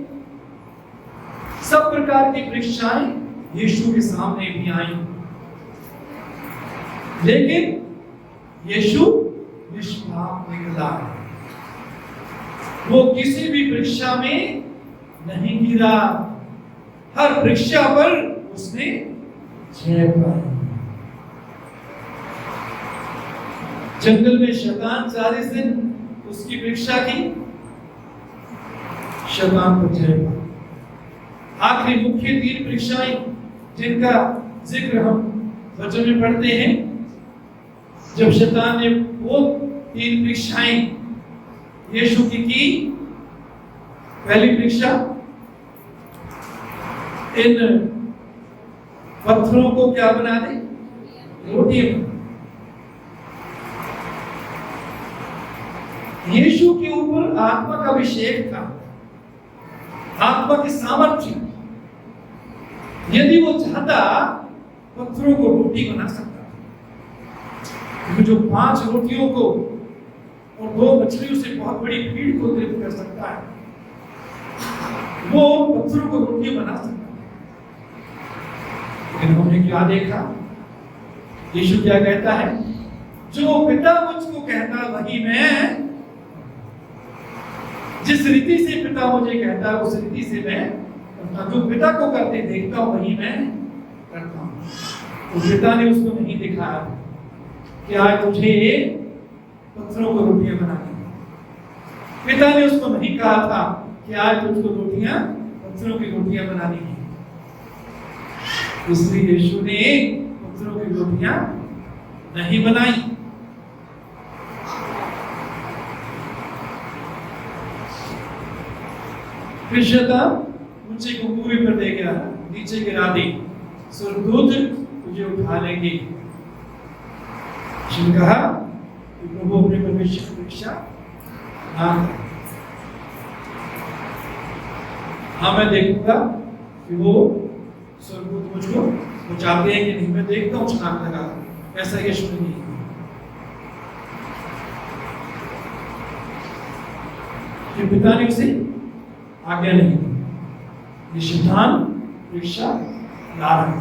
सब प्रकार की परीक्षाएं यीशु के सामने भी आई, लेकिन यीशु निष्पाप निकला। वो किसी भी परीक्षा में नहीं गिरा, हर परीक्षा पर उसने जय पाई। जंगल में शैतान 40 दिन उसकी परीक्षा की, शैतान पर जय पाई। आखिरी मुख्य 3 परीक्षाएं जिनका जिक्र हम वचन में पढ़ते हैं, जब शैतान ने वो 3 परीक्षाएं यीशु की, पहली परीक्षा, इन पत्थरों को क्या बना दे, रोटी बना। यीशु के ऊपर आत्मा का अभिषेक था, आत्मा की सामर्थ्य। यदि वो चाहता पत्थरों को रोटी बना सकता, क्योंकि जो 5 रोटियों को और 2 मछलियों से बहुत बड़ी भीड़ को तृप्त कर सकता है, वो पत्थरों को रोटी बना सकता है। लेकिन हमने क्या देखा, यीशु क्या कहता है, जो पिता मुझको कहता वही मैं, जिस रीति से पिता मुझे कहता है उस रीति से मैं करता, जो पिता को करते देखता हूं वही मैं करता हूं। तो पिता ने उसको नहीं दिखाया कि आज मुझे पत्थरों को रोटियां बनानी, पिता ने उसको नहीं कहा था कि आज तुझको रोटियां, पत्थरों की रोटियां बनानी है। इसलिए यीशु ने पत्थरों की रोटियां नहीं बनाई। फिर शैतान ऊंचे कुएं पर ले गया, नीचे गिरा दी, स्वर्गदूत तुझे उठा लेंगे। यीशु ने कहा कि प्रभु अपने परमेश्वर की परीक्षा ना करे। हाँ, मैं देखूंगा कि वो स्वर्गदूत मुझको बचाते हैं कि नहीं, मैं देखता हूँ छलांग लगा। ऐसा यीशु ने नहीं, कि पिता ने उसे आज्ञा नहीं दी। ये शैतान परीक्षा ला रहा है।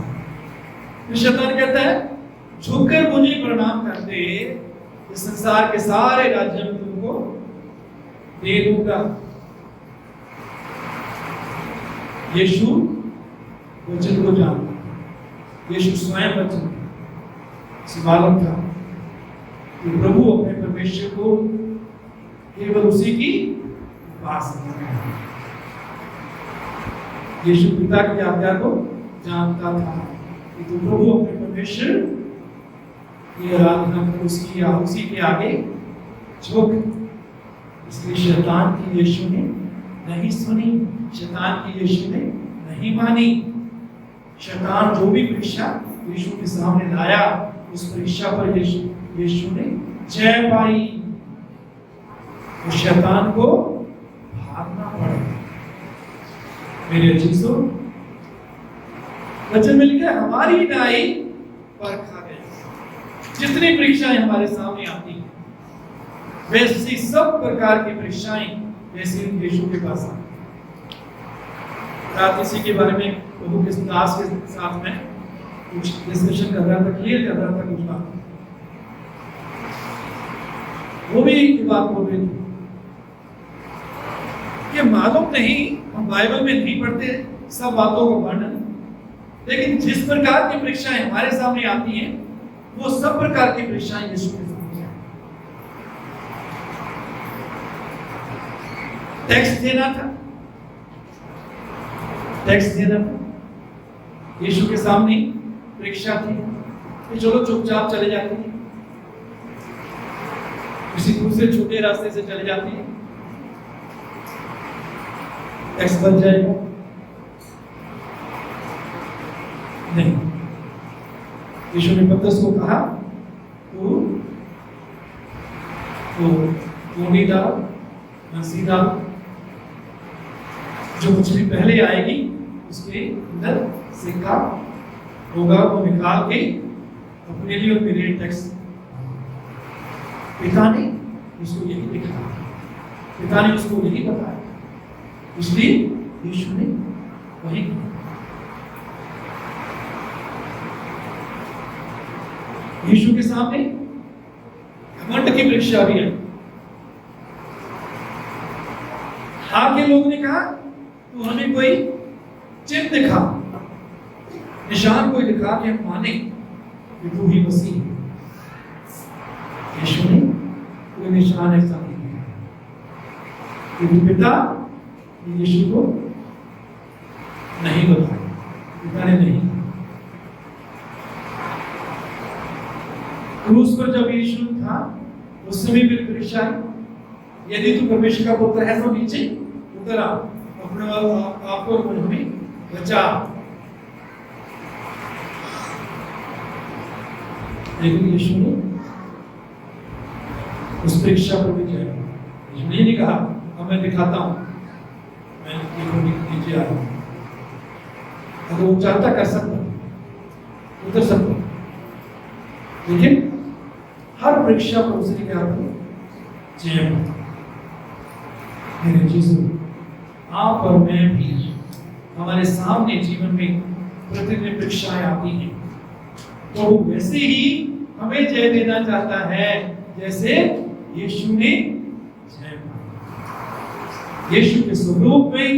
शैतान कहता है झुककर मुझे प्रणाम करते, इस संसार के सारे राज्य में तुमको दे दूंगा। यीशु वचन को जानता, यीशु स्वयं वचन से बालक था कि प्रभु अपने परमेश्वर को केवल उसी की उपासना करता। यीशु पिता की आज्ञा को जानता था कि तू प्रभु अपने परमेश्वर की आराधना कर, उसकी या उसी के आगे झुक। इसलिए शैतान की यीशु ने नहीं सुनी, शैतान की यीशु ने नहीं मानी। शैतान जो भी परीक्षा यीशु के सामने लाया, उस परीक्षा पर यीशु ने जय पाई। तो शैतान को भागना पड़ा। मेरे अजीजों, वचन मिल गया हमारी नाई परखा गया। जितनी परीक्षाएं हमारे सामने आती हैं, वैसी सब प्रकार की परीक्षाएं वैसे यीशु के पास आती। रात इसी के बारे में प्रभु के दास के साथ में कुछ डिस्कशन कर रहा था, क्लियर कर रहा था कुछ बात। वो भी एक बात बोल रहे थे कि मालूम नहीं, हम बाइबल में नहीं पढ़ते सब बातों को वर्णन, लेकिन जिस प्रकार की परीक्षाएं हमारे सामने आती हैं, वो सब प्रकार की परीक्षाएं यीशु के सामने आती। टैक्स देना था, टैक्स देना था यीशु के सामने, परीक्षा थी कि चलो चुपचाप चले जाते हैं, किसी दूसरे छोटे रास्ते से चले जाते हैं, टैक्स बच जाएगा। नहीं, यीशु ने पतरस को कहा तो सीधा जो मछली पहले आएगी उसके अंदर सिक्का होगा, वो निकाल के अपने लिए और मेरे लिए टैक्स। पिता ने उसको यही लिखा, पिता ने उसको यही बताया, इसलिए यीशु ने वही किया। यीशु के सामने घमंड की परीक्षा भी है। आगे लोग ने कहा तू हमें कोई चिन्ह दिखा, निशान कोई दिखा कि हम माने कि तू ही मसीह है। यीशु ने कोई निशान ऐसा नहीं दिया, क्योंकि पिता यीशु को नहीं बताया, पिता ने नहीं। क्रूस पर जब यीशु था उस समय भी परीक्षा आई, यदि तू परमेश्वर का पुत्र है तो नीचे उतर आ, अपने आप को हमें बचा। लेकिन यीशु ने उस परीक्षा पर भी किया। यीशु ने नहीं कहा अब मैं दिखाता हूं, मैं नीचे आ रहा हूं। अगर वो चाहता कर सकता, उतर सकता, लेकिन हर परीक्षा पर उसने क्या किया? मेरे यीशु, आप और मैं भी, हमारे सामने जीवन में प्रतिदिन परीक्षाएं आती हैं, तो वो वैसे ही हमें जय देना चाहता है जैसे यीशु ने जय पाया। यीशु के स्वरूप में,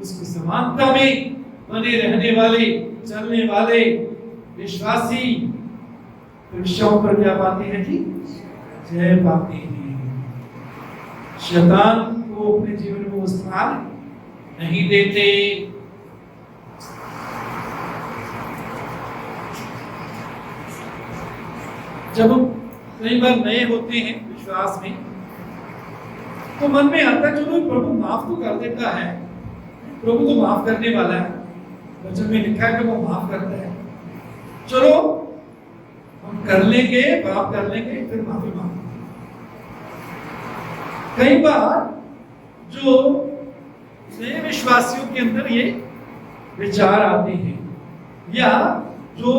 उसकी समानता में बने रहने वाले, चलने वाले विश्वासी परीक्षाओं पर क्या पाते हैं जी? जय पाते हैं। शैतान को अपने जीवन में वो स्थान नहीं देते। जब हम कई बार नए होते हैं विश्वास में, तो मन में आता है चलो प्रभु माफ तो कर देता है, प्रभु तो माफ करने वाला है, वचन में लिखा है कि वो माफ करता है, चलो हम कर लेंगे, पाप कर लेंगे, फिर माफी मांगेंगे। कई बार जो नए विश्वासियों के अंदर ये विचार आते हैं, या जो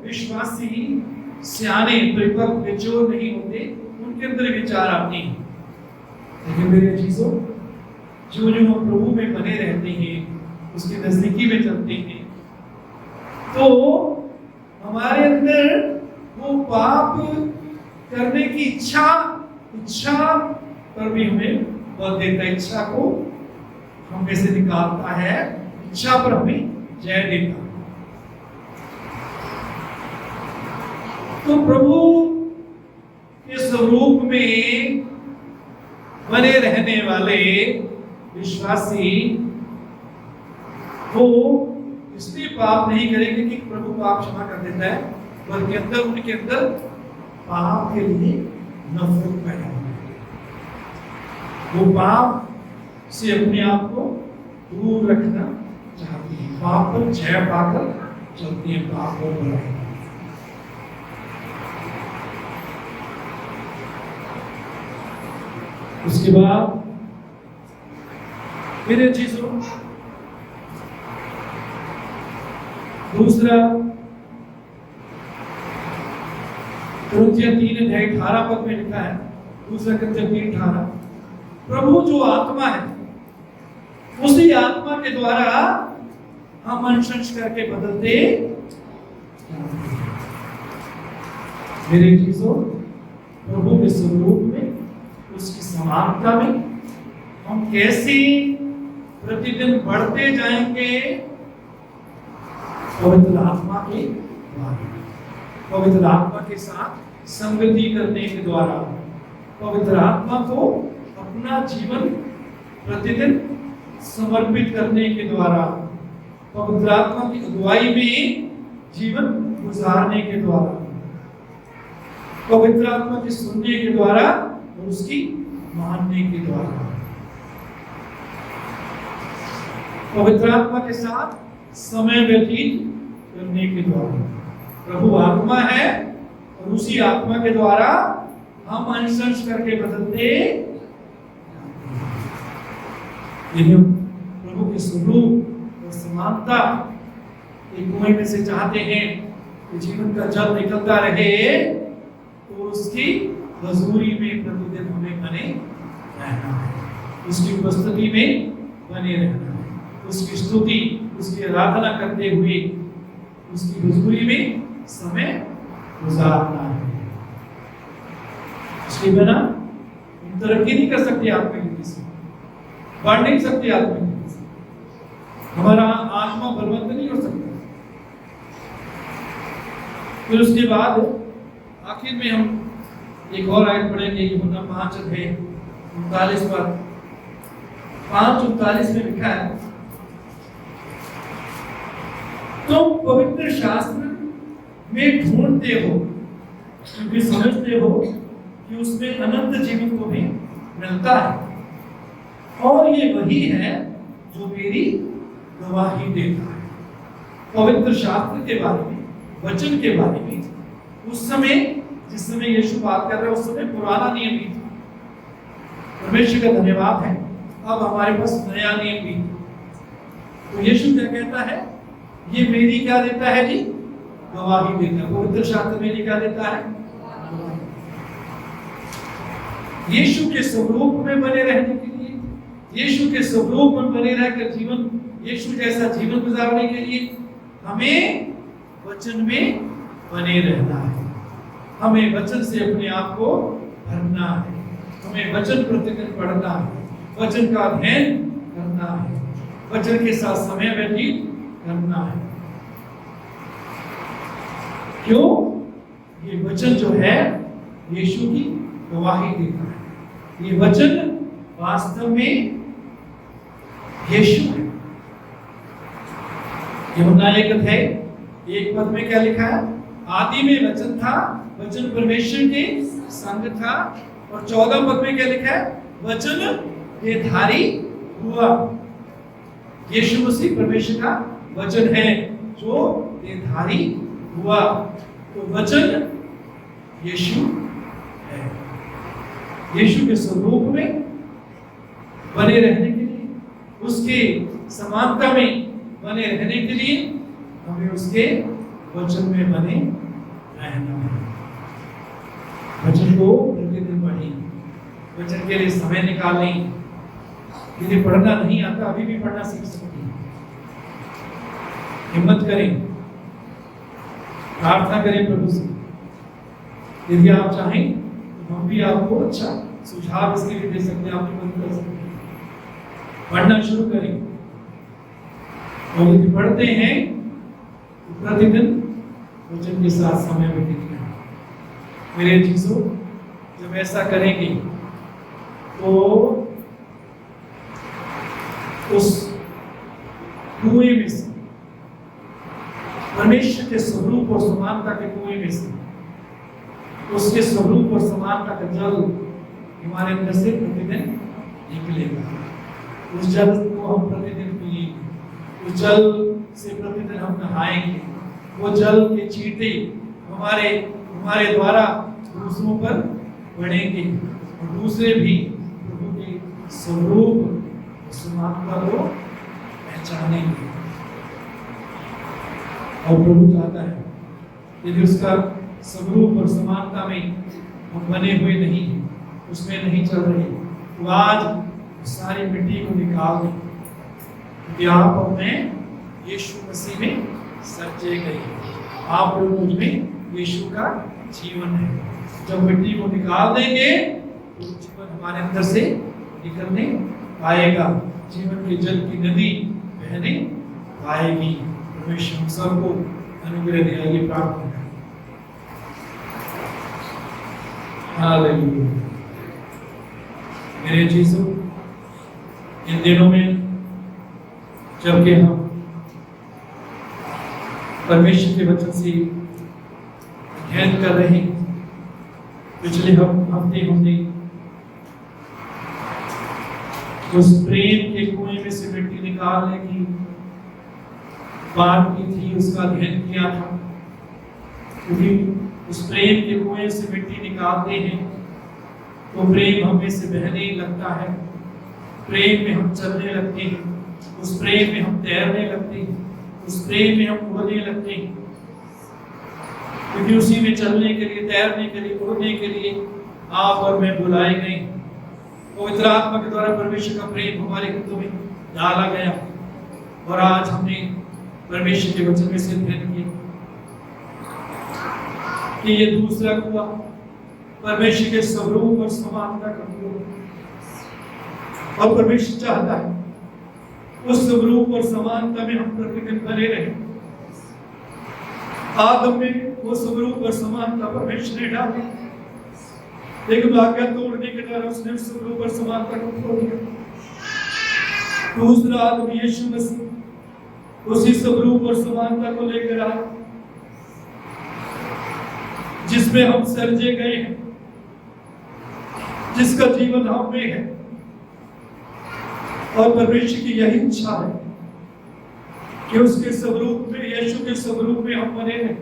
विश्वासी सियाने परिपक्व मैच्योर नहीं होते, उनके अंदर विचार आते हैं। लेकिन मेरे चीजों, जो जो हम प्रभु में बने रहते हैं, उसके नजदीकी में चलते हैं, तो हमारे अंदर वो पाप करने की इच्छा पर भी हमें बल देता है, इच्छा को हम कैसे निकालता है, इच्छा पर हमें जय देता है। तो प्रभु के स्वरूप में बने रहने वाले विश्वासी वो इसलिए पाप नहीं करेंगे कि प्रभु पाप क्षमा कर देता है, बल्कि अंदर उनके अंदर पाप के लिए नफरत पैदा होती है। वो पाप से अपने आप को दूर रखना चाहती है, पाप पर जय पाकर चलती है, पाप को बुराई। उसके बाद मेरे चीजों, दूसरा कुरिन्थियों 3:18 में लिखा है, दूसरा कुरिन्थियों 3:18, प्रभु जो आत्मा है उसी आत्मा के द्वारा हम अंश करके बदलते। मेरे चीजों, प्रभु के स्वरूप में, उसकी समानता में हम कैसे प्रतिदिन बढ़ते जाएंगे? पवित्र आत्मा के द्वारा, पवित्र आत्मा के साथ संगति करने के द्वारा, पवित्र आत्मा को अपना जीवन प्रतिदिन समर्पित करने के द्वारा, पवित्र आत्मा की अगुवाई में जीवन गुजारने के द्वारा, पवित्र आत्मा के सुनने के द्वारा और उसकी मानने के द्वारा, पवित्र आत्मा के साथ समय व्यतीत करने के द्वारा। प्रभु आत्मा है और उसी आत्मा के द्वारा हम अंश करके बदलते। यदि हम प्रभु के स्वरूप और समानता एक कुएं में से चाहते हैं कि जीवन का जल निकलता रहे, तो उसकी हजूरी में प्रतिदिन हमें बने रहना है, उसकी उपस्थिति में बने रहना है, उसकी स्तुति, उसकी आराधना करते हुए उसकी हजूरी में समय गुजारना है। इसके बिना हम तरक्की नहीं कर सकते, आत्मिक रीति से बढ़ नहीं सकते, आत्मिक रीति से हमारा आत्मा बलवंत नहीं हो सकता। फिर उसके बाद आखिर में हम एक और आयत पढ़ेंगे, यूहन्ना 5:39 पर। 5:39 में लिखा है, तुम पवित्र शास्त्र में ढूंढते हो क्योंकि समझते हो कि उसमें अनंत जीवन को भी मिलता है, और ये वही है जो मेरी गवाही देता है। पवित्र शास्त्र के बारे में, वचन के बारे में उस समय, जिस समय यीशु बात कर रहे हैं, उस समय पुराना नियम भी था। परमेश्वर का धन्यवाद है, अब हमारे पास नया नियम भी। तो यीशु क्या कहता है, ये मेरी क्या देता है जी, गवाही देता है। पवित्र शास्त्र मेरी क्या देता है, यीशु के स्वरूप में बने रहने के लिए, यीशु के स्वरूप में बने रहकर जीवन, यीशु जैसा जीवन गुजारने के लिए हमें वचन में बने रहना है। हमें वचन से अपने आप को भरना है, हमें वचन प्रतिदिन पढ़ना है, वचन का अध्ययन करना है, वचन के साथ समय व्यतीत करना है। क्यों? ये वचन जो है यीशु की गवाही देता है। ये वचन वास्तव में यीशु है। यूहन्ना 1:1 में क्या लिखा है, आदि में वचन था, वचन परमेश्वर के संग था। और 14 में क्या लिखा है, वचन देहधारी हुआ। यीशु मसीह परमेश्वर का वचन है जो देहधारी हुआ। तो वचन यीशु है। यीशु के स्वरूप में बने रहने के लिए, उसके समानता में बने रहने के लिए हमें उसके वचन में बने रहना है। वचन को प्रतिदिन पढ़ें, वचन के लिए समय निकालें। यदि पढ़ना नहीं आता, अभी भी पढ़ना सीख सकते हैं। हिम्मत करें, प्रार्थना करें प्रभु से। यदि आप चाहें तो हम भी आपको अच्छा सुझाव इसके लिए दे सकते हैं, आपकी मदद कर सकते हैं। पढ़ना शुरू करें, और यदि पढ़ते हैं तो प्रतिदिन वचन के साथ समय व्यतीत करें। मेरे चीजों, जब ऐसा करेंगे तो उस कुएं में से, परमेश्वर के स्वरूप और समानता के कुएं में से, उसके स्वरूप और समानता का जल हमारे अंदर से प्रतिदिन निकलेगा। उस जल को हम प्रतिदिन पिएंगे, उस जल से प्रतिदिन हम नहाएंगे। वो जल के छींटे हमारे द्वारा दूसरों पर बढ़ेंगे, और दूसरे भी प्रभु के स्वरूप समानता को पहचानेंगे। और प्रभु चाहता है, यदि उसका स्वरूप और समानता में हम बने हुए नहीं, उसमें नहीं चल रहे, तो आज सारी मिट्टी को निकाल दें, क्योंकि आप और मैं यीशु मसीह में सच्चे गए। आप और मुझ में यीशु का जीवन है। जब मिट्टी को निकाल देंगे तो जीवन हमारे अंदर से निकलने पाएगा, जीवन के जल की नदी बहने पाएगी। परमेश्वर हम सबको अनुग्रह दे। आइए प्रार्थना करें। हालेलुया। मेरे यीशु, इन दिनों में जबकि हम परमेश्वर के वचन से हेल्प कर रहे हैं। पिछले हफ्ते हमने उस प्रेम के कुएं में से मिट्टी निकालने की बात की थी, उसका अध्ययन किया था। क्योंकि उस प्रेम के कुएं से मिट्टी निकालते हैं तो प्रेम हमें से बहने लगता है, प्रेम में हम चलने लगते हैं, उस प्रेम में हम तैरने लगते हैं, उस प्रेम में हम उड़ने लगते हैं। क्योंकि उसी में चलने के लिए, तैरने के लिए, उड़ने के लिए आप और मैं बुलाए गए। पवित्र आत्मा के द्वारा परमेश्वर का प्रेम हमारे हृदय में डाला गया और आज हमने परमेश्वर के वचन में से अध्ययन किया कि ये दूसरा कुआं परमेश्वर के स्वरूप और समानता का कुआं, और परमेश्वर चाहता है उस स्वरूप और समानता में हम प्रतिदिन बने रहें। आदम में वो स्वरूप और समानता परमेश्वर ने डाली, लेकिन आज्ञा तोड़ने के द्वारा उसने स्वरूप और समानता को खो दिया। दूसरा आदम यीशु मसीह उसी स्वरूप और समानता को लेकर आया जिसमें हम सर्जे गए हैं, जिसका जीवन हम में है। और परमेश्वर की यही इच्छा है कि उसके स्वरूप में, यीशु के स्वरूप में हम बने रहें,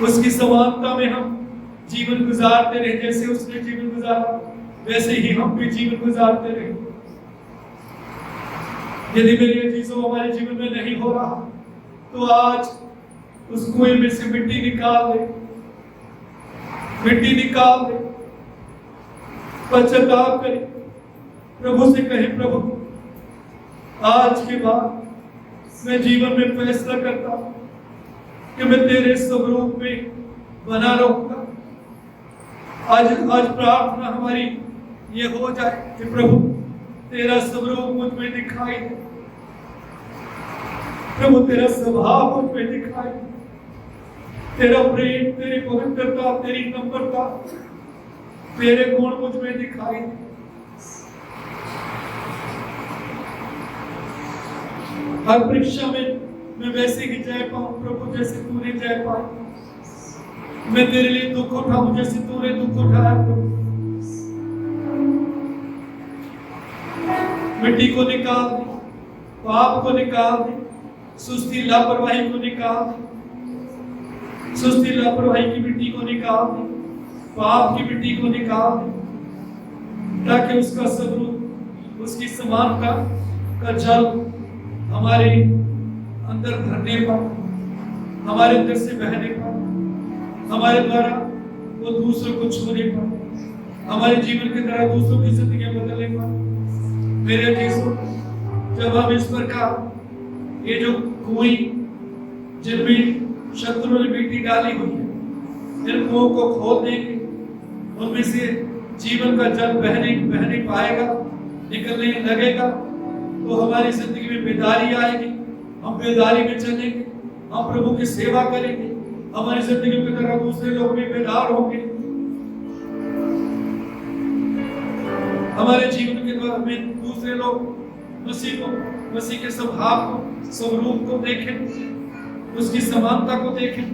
उसकी समानता में हम जीवन गुजारते रहे। जैसे उसने जीवन गुजारा वैसे ही हम भी जीवन गुजारते रहे। यदि मेरे अजीजों हमारे जीवन में नहीं हो रहा तो आज उस कुएं में से मिट्टी निकाल दे, मिट्टी निकाल दे, पश्चाताप करें, प्रभु से कहे, प्रभु आज के बाद मैं जीवन में फैसला करता हूं कि मैं तेरे स्वरूप में बना रहूंगा। आज प्रार्थना हमारी ये हो जाए कि प्रभु तेरा स्वरूप मुझ में दिखाई दे, प्रभु तेरा स्वभाव मुझ में दिखाई दे, तेरा प्रेम, तेरी पवित्रता, तेरी नम्रता, तेरे गुण मुझ में दिखाई दे। हर परीक्षा में मैं वैसे ही जय पाऊं प्रभु जैसे तूने जय पाई। मैं तेरे लिए दुख उठाऊं जैसे तूने दुख उठाया प्रभु। मिट्टी को निकाल दे, पाप को निकाल दे, सुस्ती लापरवाही को निकाल दे, सुस्ती लापरवाही की मिट्टी को निकाल दे, पाप की मिट्टी को निकाल दे, ताकि उसका स्वरूप, उसकी समानता का जल हमारे अंदर भरने पर, हमारे अंदर से बहने पर, हमारे द्वारा वो दूसरों को छूने पर, हमारे जीवन के द्वारा दूसरों की जिंदगी बदलने पर। मेरे अजीजों, जब हम इस प्रकार ये जो कुएं जिनमें शत्रु ने मिट्टी डाली हुई है, इन कुओं को खोल देंगे, उनमें से जीवन का जल बहने पाएगा, निकलने लगेगा, तो हमारी जिंदगी में बेदारी आएगी। हम बेदारी में चलेंगे, हम प्रभु की सेवा करेंगे, हमारी जिंदगी की तरह दूसरे लोग भी बेदार होंगे। हमारे जीवन के द्वारा में दूसरे लोग मसीह के स्वभाव को, स्वरूप को देखें, उसकी समानता को देखें।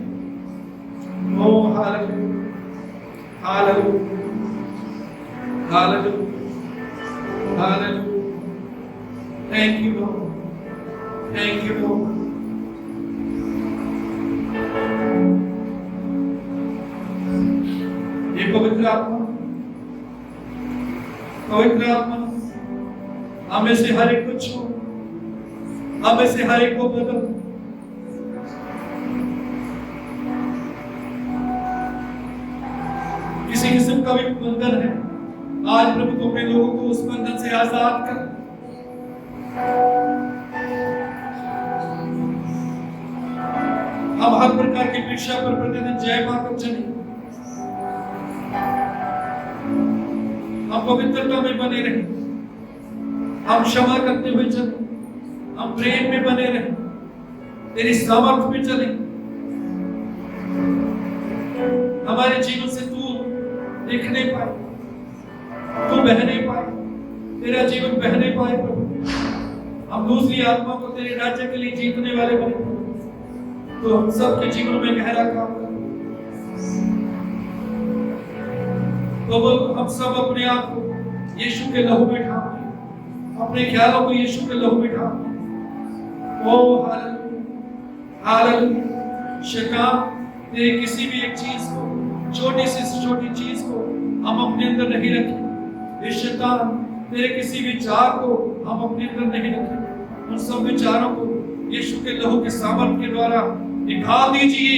ओ hallelujah, hallelujah, hallelujah, hallelujah. Thank you, Lord. Thank you, Lord. ये पवित्र आत्मा हमें से हर एक को छू, हमें से हर एक को बदल। किसी किस्म का भी बंधन है, आज प्रभु तो अपने लोगों को उस बंधन से आजाद कर। हम हर प्रकार की परीक्षा पर प्रतिदिन जय पाकर चले, हम पवित्रता में बने रहे, हम क्षमा करते हुए चले, हम प्रेम में बने रहे, तेरी सामर्थ में चले। हमारे जीवन से तू दिखने पाए, तू बहने पाए, तेरा जीवन बहने पाए प्रभु। हम दूसरी आत्मा को तेरे राज्य के लिए जीतने वाले बने, तो हम सबके जीवन में गहरा काम करें। तो वो हम सब अपने आप को यीशु के लहू में ढांप लें, अपने ख्यालों को यीशु के लहू में ढांप लें। ओ हालेलुया, हालेलुया। शैतान तेरे किसी भी एक चीज को, छोटी से छोटी चीज को हम अपने अंदर नहीं रखें। ये शैतान तेरे किसी विचार को हम अपने अंदर नहीं रखें। उन सब विचारों को यीशु के लहू के सामर्थ के द्वारा निकाल दीजिए,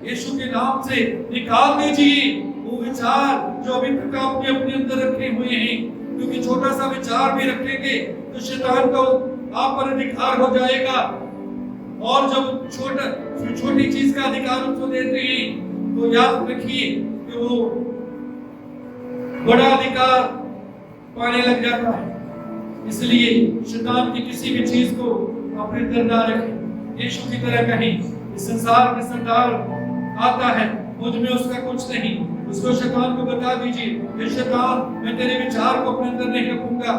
यीशु के नाम से निकाल दीजिए वो विचार जो अभी तक आपने अपने अंदर रखे हुए हैं। क्योंकि छोटा सा विचार भी रखेंगे तो शैतान का आप पर अधिकार हो जाएगा, और जब छोटी चीज का अधिकार उसको देते हैं तो याद रखिए कि वो बड़ा अधिकार पाने लग जाता है। इसलिए शैतान की किसी भी चीज को अपने अंदर ना रखें। यीशु की तरह कहीं इस संसार में सरदार आता है, मुझ में उसका कुछ नहीं, उसको शैतान को बता दीजिए, ये शैतान मैं तेरे विचार को अपने अंदर नहीं रखूंगा,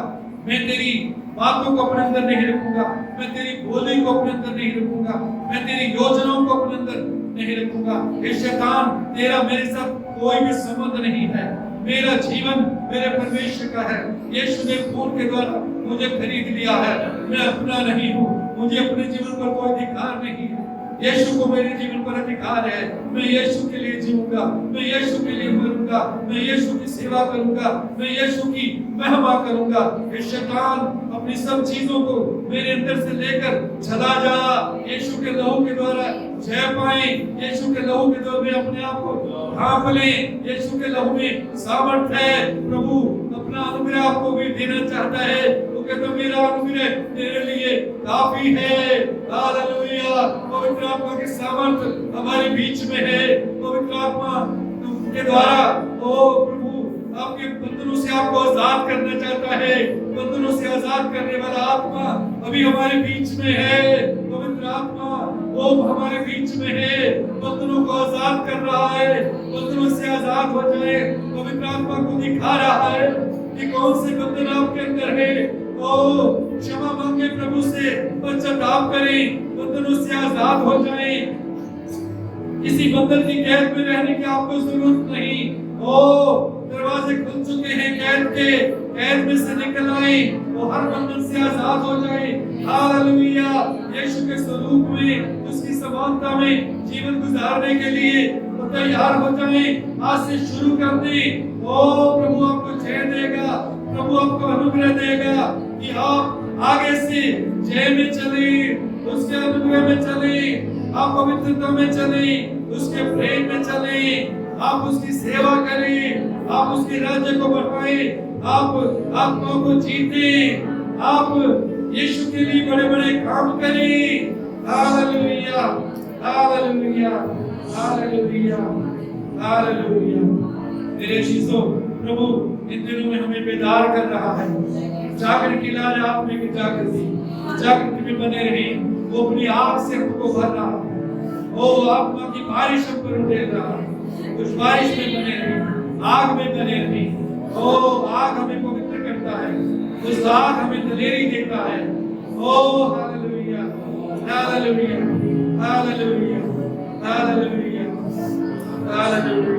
मैं तेरी बातों को अपने अंदर नहीं रखूंगा, मैं तेरी बोली को अपने अंदर नहीं रखूंगा, मैं तेरी योजनाओं को अपने अंदर नहीं रखूंगा। ये शैतान तेरा मेरे साथ कोई भी संबंध नहीं है, मेरा जीवन मेरे परमेश्वर का है। यीशु ने खून के द्वारा मुझे खरीद लिया है, मैं अपना नहीं हूँ, मुझे अपने जीवन पर कोई अधिकार नहीं है। यीशु को मेरे जीवन पर अधिकार है, मैं यीशु के लिए जीऊंगा, मैं यीशु के लिए मरूंगा, मैं यीशु की सेवा करूंगा, मैं यीशु की महिमा करूंगा। ये शैतान अपनी सब चीजों को मेरे अंदर से लेकर चला जा, यीशु के लहू के द्वारा जय पाए, यीशु के लहू के द्वारा में अपने आप को ढांप ले। यीशु के लहू में सामर्थ है। प्रभु अपना अनुग्रह आपको भी देना चाहता है, वो कहता मेरा अनुग्रह तेरे लिए काफी है। हालेलुया। पवित्र आत्मा की सामर्थ हमारे बीच में है। पवित्र आत्मा के द्वारा ओ प्रभु आपके बंधनों से आपको आजाद करना चाहता है। बंधनों से आजाद करने वाला आत्मा अभी हमारे बीच में है। पवित्र आत्मा वो हमारे बीच में है, बंधनों को आजाद कर रहा है, बंधनों से आजाद हो जाए। पवित्र आत्मा को दिखा रहा है कि कौन से बंधन आपके अंदर है। ओ क्षमा मांगे प्रभु से, पश्चाताप करें, बंधनों से आजाद हो जाए। किसी बंधन की कैद में रहने की आपको जरूरत नहीं। ओ दरवाजे खुल चुके हैं कैद के, कैद में से निकल आए, वो हर बंधन से आजाद हो जाए। हालेलुया। यीशु के स्वरूप में, उसकी समानता में जीवन गुजारने के लिए तैयार हो जाए। आज से शुरू कर दे। ओ प्रभु आपको जय देगा, प्रभु आपको अनुग्रह देगा कि आप आगे से जय में चले, उसके अनुग्रह में चले, आप पवित्रता में चले, उसके प्रेम में चले, आप उसकी सेवा करें, आप उसके राज्य को बढ़ाएं, आप आत्माओं को जीते, आप यीशु के लिए बड़े बड़े काम करें। Hallelujah, hallelujah, hallelujah, hallelujah. मेरे चीजों प्रभु इन दिनों में हमें बेदार कर रहा है। जागरण की लाज आत्मिक जागृति में बने रहें। वो अपनी आग से हमको भर रहा है। ओ आत्मा की बारिश हम पर उड़ेल रहा है। उस बारिश में बने रहें, आग में बने रहें। ओ आग हमें पवित्र करता है, उस आग हमें दलेरी देता है। ओ hallelujah, hallelujah, hallelujah, hallelujah, hallelujah.